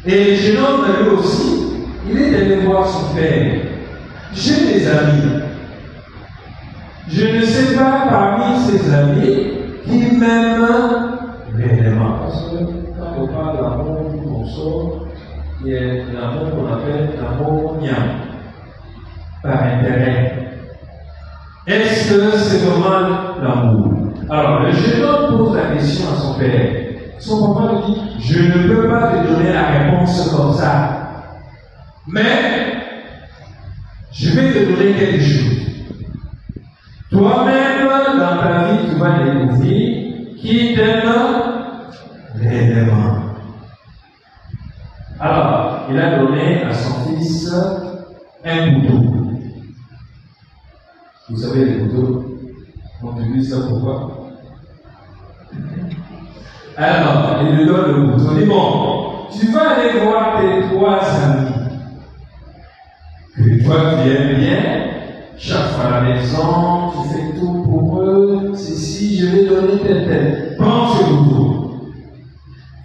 Speaker 1: Et le jeune homme, lui aussi, il est allé voir son père. J'ai des amis. Je ne sais pas parmi ses amis qui m'aiment réellement. Parce que quand on parle d'amour qu'on sort, il y a l'amour qu'on appelle l'amour niam, par intérêt. Est-ce que c'est vraiment l'amour? Alors, le jeune homme pose la question à son père. Son papa lui dit, je ne peux pas te donner la réponse comme ça. Mais, je vais te donner quelque chose. Toi-même, dans ta vie, tu vas découvrir qui t'aime réellement. Alors, il a donné à son fils un couteau. Vous savez, les couteaux, on utilise ça pourquoi? Alors, il lui donne le couteau. Il dit, bon, tu vas aller voir tes 3 amis que toi tu aimes bien. Chaque fois à la maison, tu fais tout pour eux. Si je vais donner tel. Prends ce couteau.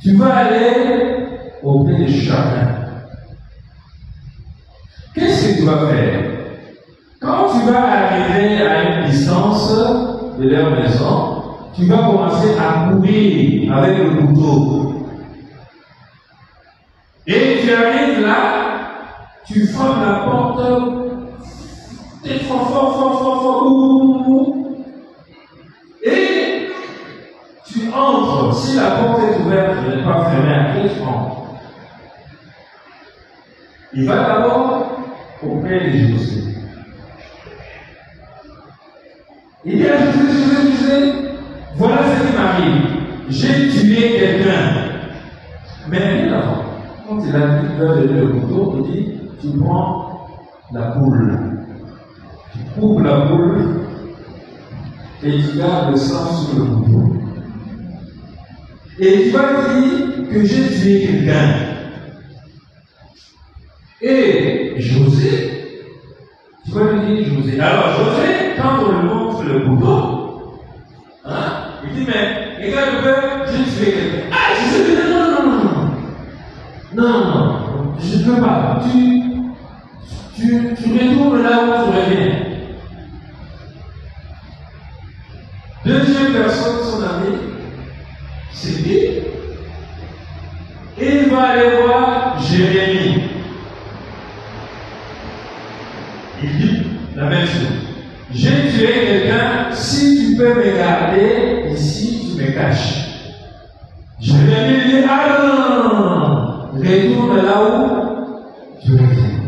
Speaker 1: Tu vas aller auprès de chacun. Qu'est-ce que tu vas faire? Quand tu vas arriver à une distance de leur maison, tu vas commencer à courir avec le couteau. Et tu arrives là, tu frappes la porte, t'es fort, et tu entres. Si la porte est ouverte, elle n'est pas fermée, après tu entres. Il va d'abord auprès de José. Il dit à José, voilà ce qui m'arrive. J'ai tué quelqu'un. Mais bien avant, quand il a dit de donner le couteau, il dit, tu prends la poule. Tu coupes la poule et tu gardes le sang sur le couteau. Et tu vas dire que j'ai tué quelqu'un. Et José, tu vas lui dire José. Alors José, quand on lui montre le couteau, il dit, mais regarde le père, j'ai tué quelqu'un. Ah, je dis, non, je ne peux pas. Tu retournes là où tu reviens. Deuxième personne, son ami, c'est qui? Et il va aller voir Jérémie. Il dit la même chose. J'ai tué quelqu'un, si tu peux me garder ici, tu me caches. Jérémie dit, ah non, retourne là où tu reviens.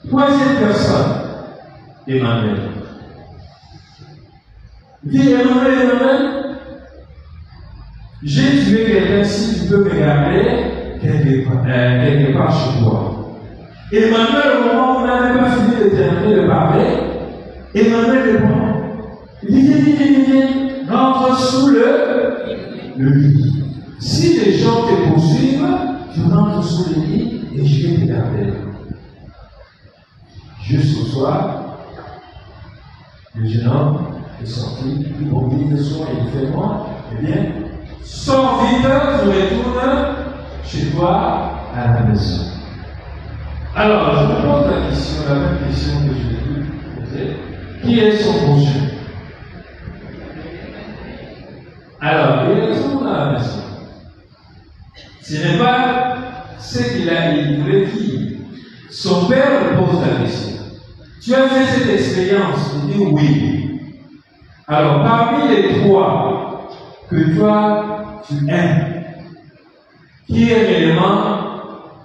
Speaker 1: Troisième personne, Emmanuel. Dit Emmanuel, j'ai tué quelqu'un, si tu peux me garder quelque part chez toi. Emmanuel, au moment où on n'avait pas fini de terminer de parler, Emmanuel répond, viens, rentre sous le lit. Si les gens te poursuivent, tu rentres sous le lit et je vais te garder. Jusqu'au soir, le jeune homme est sorti, il profite de soi et il fait moi, eh bien, sors vite, tu retournes chez toi à la maison. Alors, je me pose la question, la même question que je l'ai posée. Qui est son prochain? Alors, il retourne à la maison. Ce n'est pas ce qu'il voulait dire. Son père lui pose la question. Tu as fait cette expérience? Il dit oui. Alors, parmi les 3 que toi, tu aimes, qui est réellement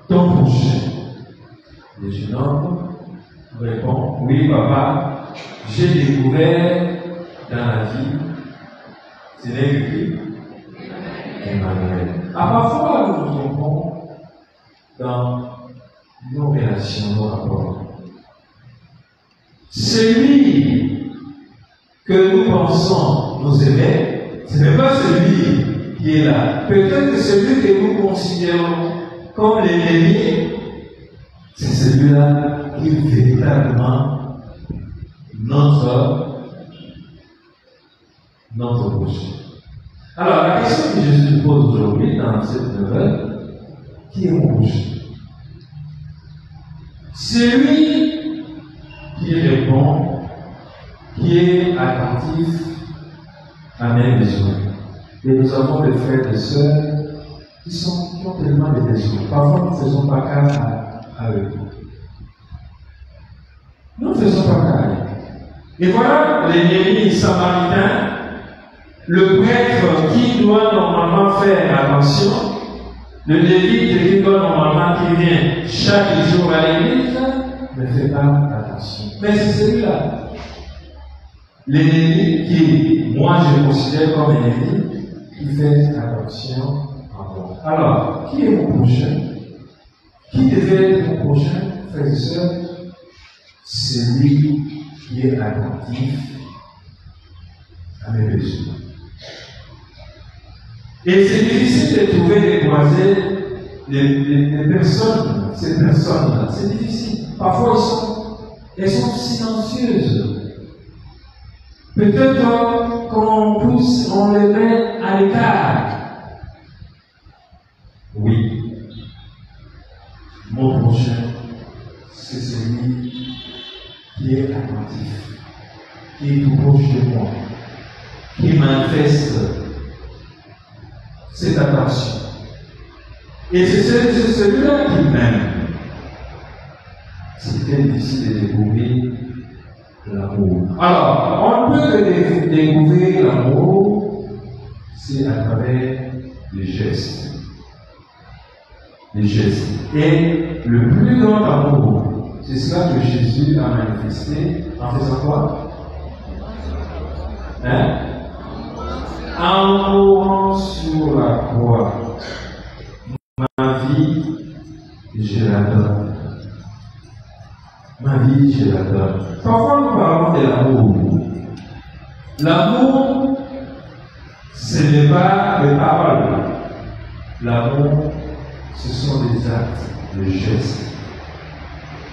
Speaker 1: ton prochain? Le jeune homme répond, oui papa, j'ai découvert dans la vie, ce n'est que qui? Emmanuel. Parfois nous nous trompons dans nos relations, nos rapports. Celui que nous pensons nous aimer, ce n'est pas celui qui est là. Peut-être que celui que nous considérons comme l'ennemi, c'est celui-là qui est véritablement notre prochain. Alors, la question que Jésus pose aujourd'hui dans cette nouvelle, qui est mon prochain? C'est lui qui répond, qui est attentif à mes besoins. Et nous avons des frères et des sœurs qui ont tellement de besoins. Parfois, nous ne faisons pas cas à eux. Nous ne faisons pas cas à eux. Et voilà l'ennemi samaritain, le prêtre qui doit normalement faire attention, le lévite qui doit normalement qui vient chaque jour à l'église, ne fait pas attention. Mais c'est celui-là. L'ennemi qui, moi je considère comme ennemi, qui fait attention à moi. Alors, qui est mon prochain? Qui devait être mon prochain, frères et sœurs? C'est lui qui est attentif à mes besoins. Et c'est difficile de trouver des croisés, les personnes, ces personnes-là, c'est difficile. Parfois, elles sont silencieuses. Peut-être qu'on les met à l'écart. Oui. Mon prochain, c'est celui qui est attentif, qui est tout proche de moi, qui manifeste cette attention. Et c'est celui-là qui m'aime. C'est très difficile de découvrir l'amour. Alors, on peut découvrir l'amour, c'est à travers les gestes. Les gestes. Et le plus grand amour, c'est cela que Jésus a manifesté en faisant quoi? Hein? En mourant sur la croix. Ma vie, je la donne. Ma vie, je la donne. Parfois, nous parlons de l'amour. L'amour, ce n'est pas les paroles. L'amour, ce sont des actes, des gestes.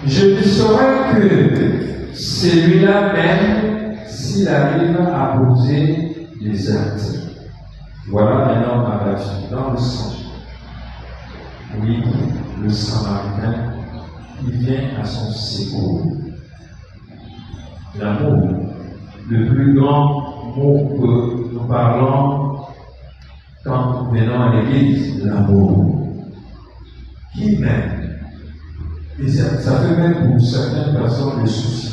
Speaker 1: Je ne saurais que celui-là même s'il arrive à poser des actes. Voilà un homme abattu dans le sang. Oui, le Samaritain, il vient à son secours. L'amour, le plus grand mot que nous parlons quand nous venons à l'église, l'amour. Qui m'aime? Et ça fait même pour certaines personnes le souci.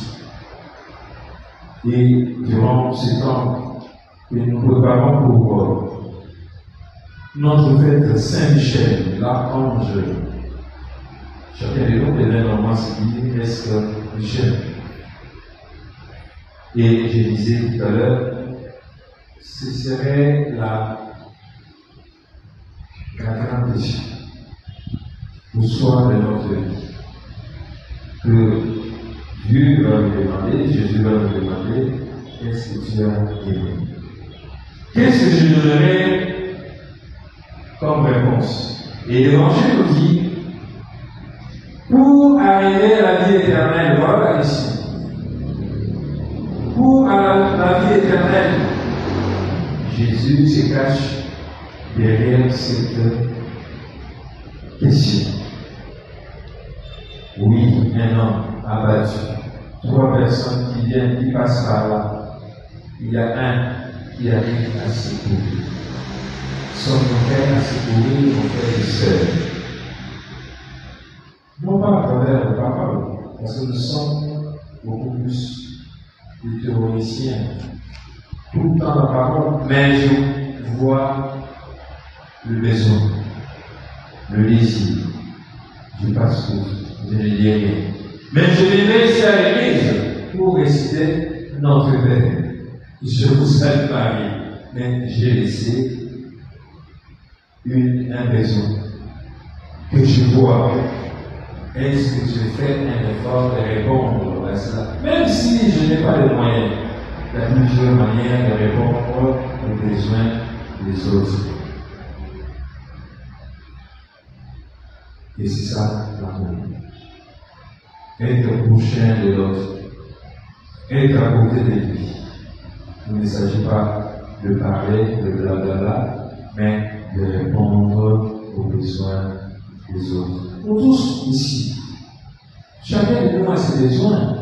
Speaker 1: Et durant ces temps que nous préparons pour notre fête Saint-Michel, l'archange, chacun de nous devait normalement se dire, est-ce que Michel? Et je disais tout à l'heure, ce serait la grande défi au soir de notre vie. Que Dieu va nous demander, Jésus va nous demander, qu'est-ce que tu as aimé? Qu'est-ce que je donnerai comme réponse? Et l'Évangile nous dit, pour arriver à la vie éternelle, voilà ici. Pour la vie éternelle, Jésus se cache derrière cette question. Oui, un homme abattu, 3 personnes qui viennent, qui passent par là. Il y a un qui arrive à secourir. Sont nos frères à secourir nos frères et sœurs. Non pas à travers la parole, parce que nous sommes beaucoup plus des théoriciens. Tout le temps la parole, mais je vois le besoin, le désir. Je passe tout. Je ne dis rien. Mais je vais ici à l'église pour réciter notre Père. Je vous salue Marie, mais j'ai laissé un besoin que je vois. Est-ce que je fais un effort de répondre à cela? Même si je n'ai pas les moyens, il y a plusieurs manières de répondre aux besoins des autres. Et c'est ça l'amour. Être prochain de l'autre, être à côté de lui. Il ne s'agit pas de parler, de blablabla, mais de répondre aux besoins des autres. Nous tous ici, chacun de nous a ses besoins.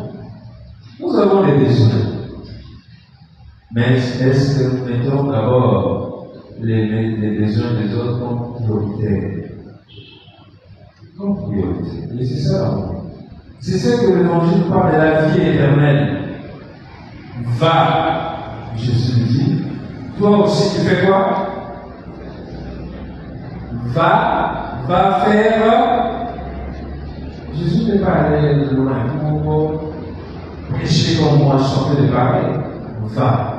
Speaker 1: Nous avons des besoins. Mais est-ce que nous mettons d'abord les besoins des autres comme prioritaires? Comme priorité. Et c'est ça. C'est ça que l'évangile parle de la vie éternelle. Va, Jésus dit. Toi aussi, tu fais quoi? Va faire. Jésus n'est pas allé loin pour prêcher comme moi, chanter de parler. Va.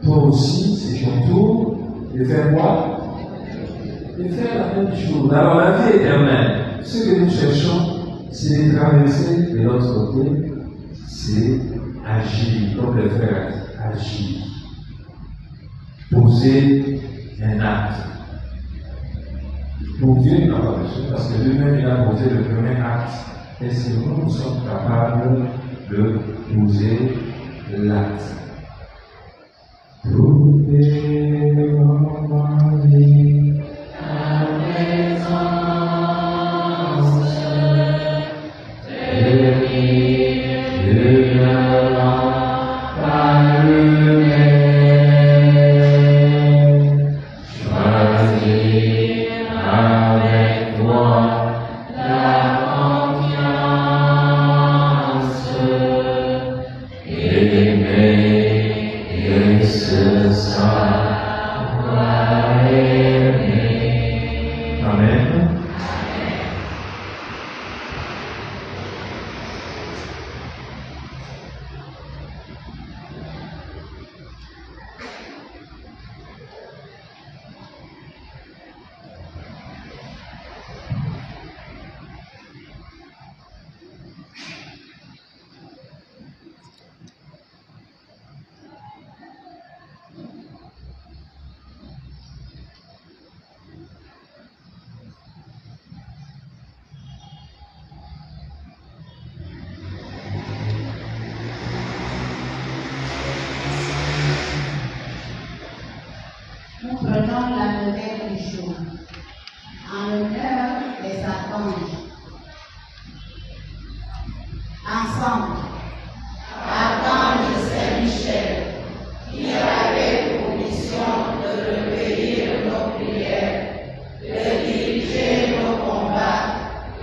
Speaker 1: Toi aussi, c'est ton tour de faire quoi? De faire la même chose. Alors, la vie éternelle, ce que nous cherchons, c'est de traverser de l'autre côté, c'est agir, comme le frère a dit, agir. Poser un acte. Pour Dieu, il n'a pas besoin, parce que lui-même, il a posé le premier acte. Et c'est nous sommes capables de poser l'acte.
Speaker 4: Nous prenons la nouvelle du jour en l'honneur des archanges. Ensemble, archange Saint-Michel, qui avait pour mission de recueillir nos prières, de diriger nos combats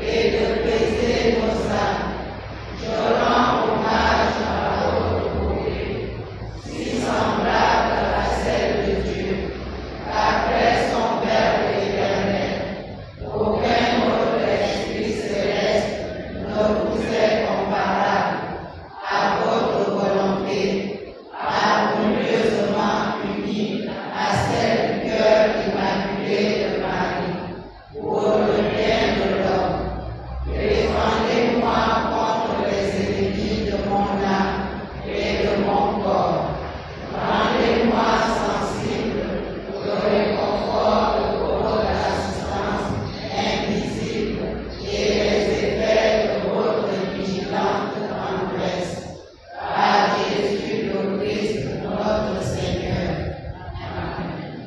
Speaker 4: et de briser nos âmes, je rends hommage à votre beauté, si semblable à celle de Dieu. Après son Verbe éternel, aucun autre esprit céleste ne vous est comparable à votre volonté, harmonieusement unie à celle du cœur immaculé de Marie, pour le bien de l'homme. Défendez-moi contre les ennemis de mon âme et de mon corps. Rendez-moi sensible au réconfort de votre assistance invisible et les effets de votre vigilante tendresse. Par Jésus le Christ, notre Seigneur. Amen.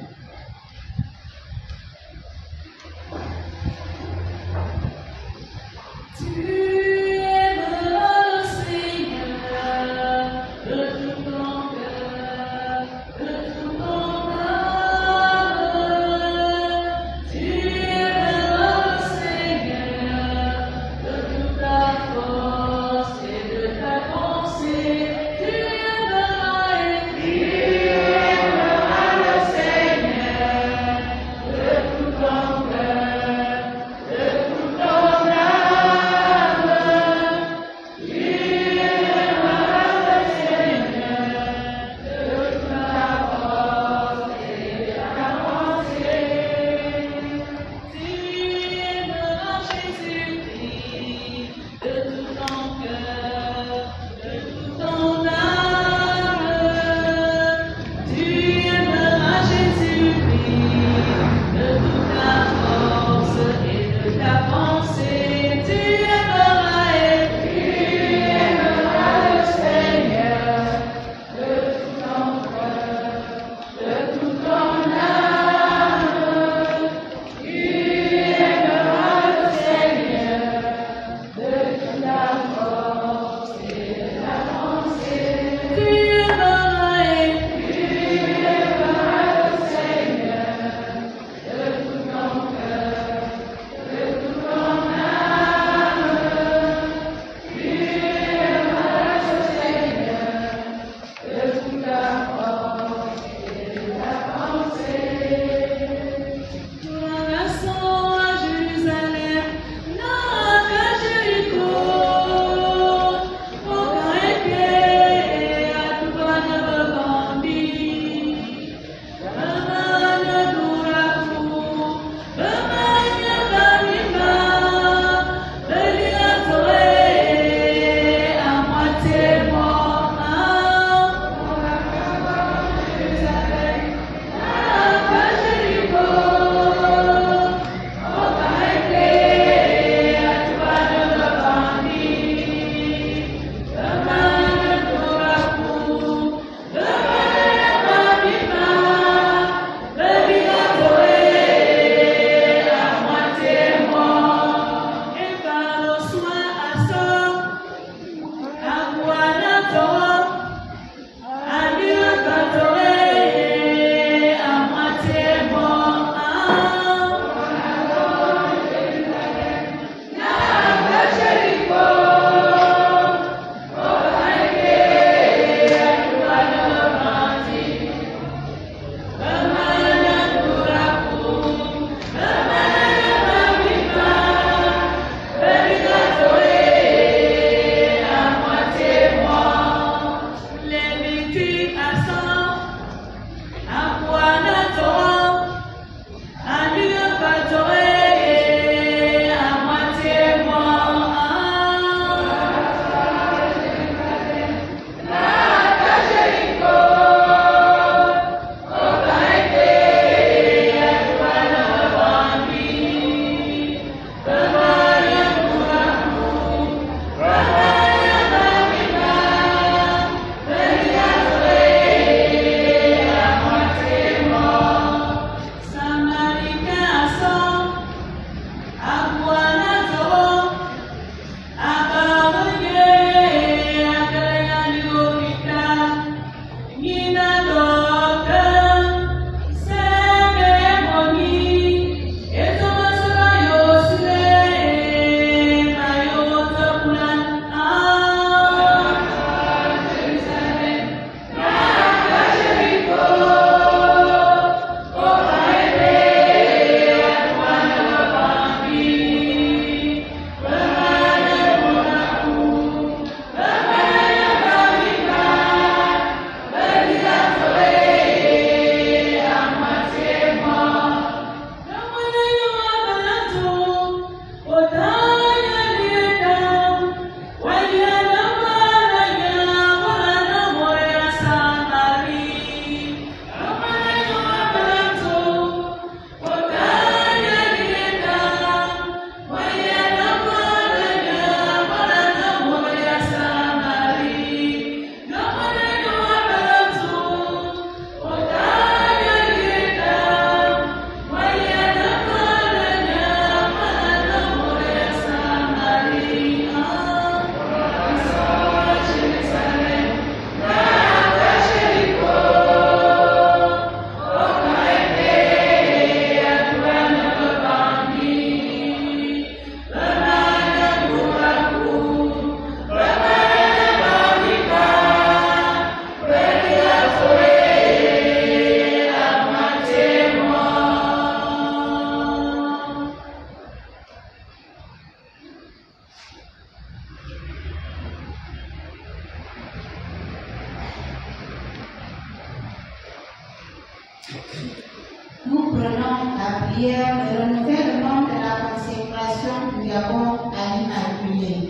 Speaker 4: prenons la prière et renouvellement de la consécration du diacre à l'immaculée.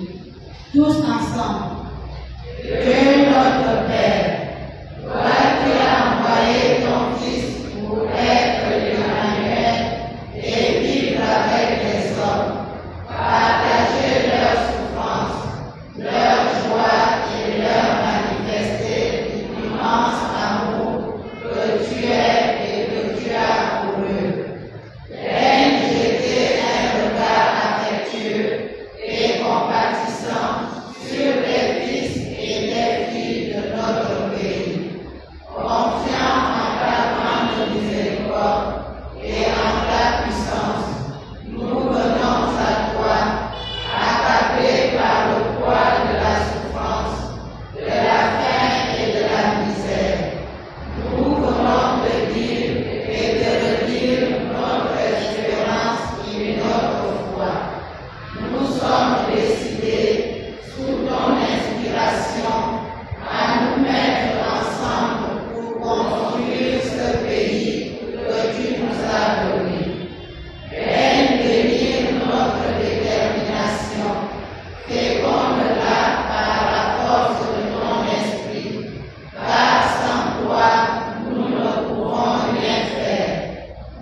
Speaker 4: Tous ensemble.
Speaker 2: Dieu notre Père, toi qui as envoyé ton Fils pour être l'Emmanuel et vivre avec les hommes, partager leurs souffrances, leur joie et leur manifester l'immense amour que tu es et que tu as pour eux. Daigne jeter un regard affectueux et compatissant sur les fils et les filles de notre pays. Confiant en ta grande miséricorde et en ta puissance, nous venons à toi, accablés par le poids de la souffrance, de la faim et de la misère. Nous venons te dire et te redire notre espérance et notre foi. Nous sommes décidés, sous ton inspiration, à nous mettre ensemble pour construire ce pays que tu nous as donné. Viens bénir notre détermination, féconde-la par la force de ton esprit, car sans toi, nous ne pouvons rien faire.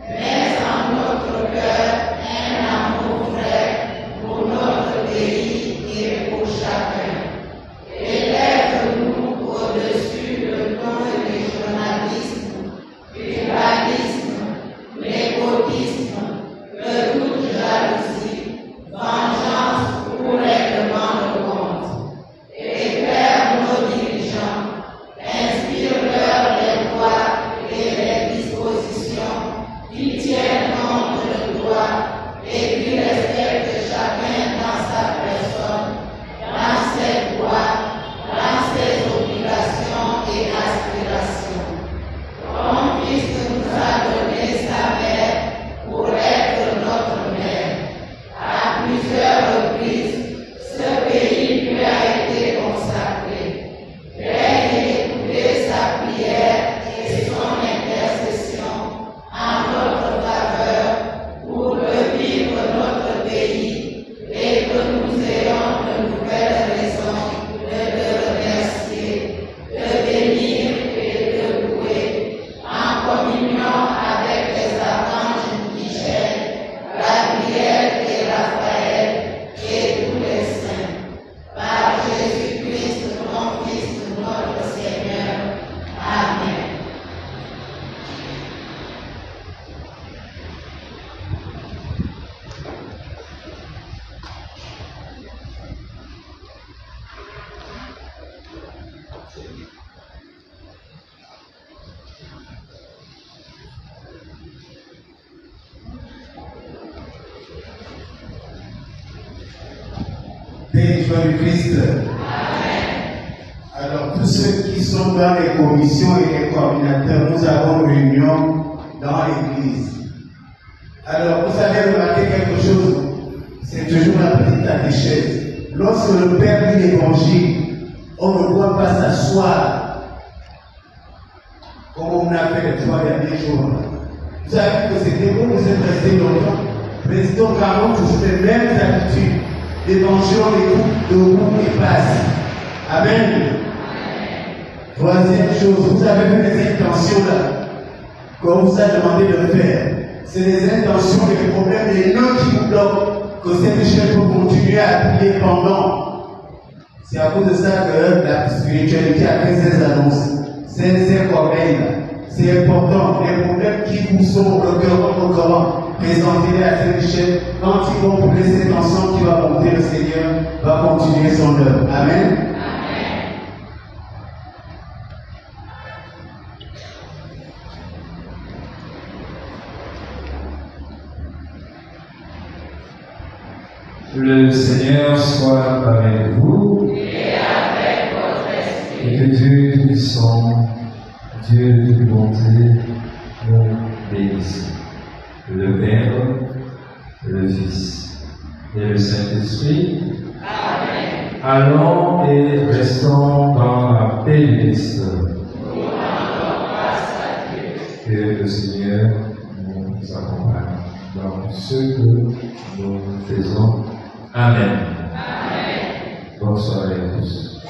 Speaker 2: Mets en notre cœur un amour vrai pour notre pays et pour chacun. Élève-nous au-dessus de ton régionalisme, tribalisme, népotisme, de toute jalousie, vengeance ou règlement de compte. Éclaire nos dirigeants, inspire-leur les voies et les dispositions qui tiennent compte de toi et qui respectent chacun dans sa personne, dans ses droits, dans ses obligations et aspirations. Ton Fils nous a donné sa mère pour être notre mère. À plusieurs reprises, ce pays lui a été consacré. Viens écouter sa prière et son intercession en notre faveur pour revivre notre pays et que nous ayons de nouvelles raisons de te remercier, de bénir et de louer en communion avec les archanges Michel, Gabriel et Raphaël et tous les saints. Par Jésus-Christ, ton Fils, notre Seigneur. Amen.
Speaker 3: Paix et joie du Christ. Alors, tous ceux qui sont dans les commissions et les coordinateurs, nous avons réunion dans l'église. Alors, vous avez remarqué quelque chose, c'est toujours la petite catéchèse. Lorsque le Père lit l'évangile, on ne doit pas s'asseoir comme on a fait les 3 derniers jours. Vous savez que c'était où vous êtes resté longtemps. Président Caron, toujours les mêmes habitudes. L'évangile, les groupes de vous qui passent. Amen. Troisième chose, vous avez vu les intentions là qu'on vous a demandé de faire. C'est les intentions, les problèmes, les nœuds qui vous bloquent, que cette chaîne peut continuer à prier pendant. C'est à cause de ça que la spiritualité a fait ses annonces. Ces corbeilles là. C'est important. Les problèmes qui vous sont le cœur contre le corps, présentez-les à cette chaîne. Quand ils vont brûler cet ensemble qui va monter, le Seigneur va continuer son œuvre. Amen.
Speaker 1: Le Seigneur soit avec vous
Speaker 2: Et avec votre esprit.
Speaker 1: et que Dieu Tout-Puissant, Dieu de toute bonté, nous bénisse. Le Père, le Fils et le Saint-Esprit.
Speaker 2: Amen.
Speaker 1: Allons et restons dans la paix du Christ.
Speaker 2: Nous rendons grâce à Dieu.
Speaker 1: Que le Seigneur nous ce que nous faisons. Amen. Bonne soirée à tous.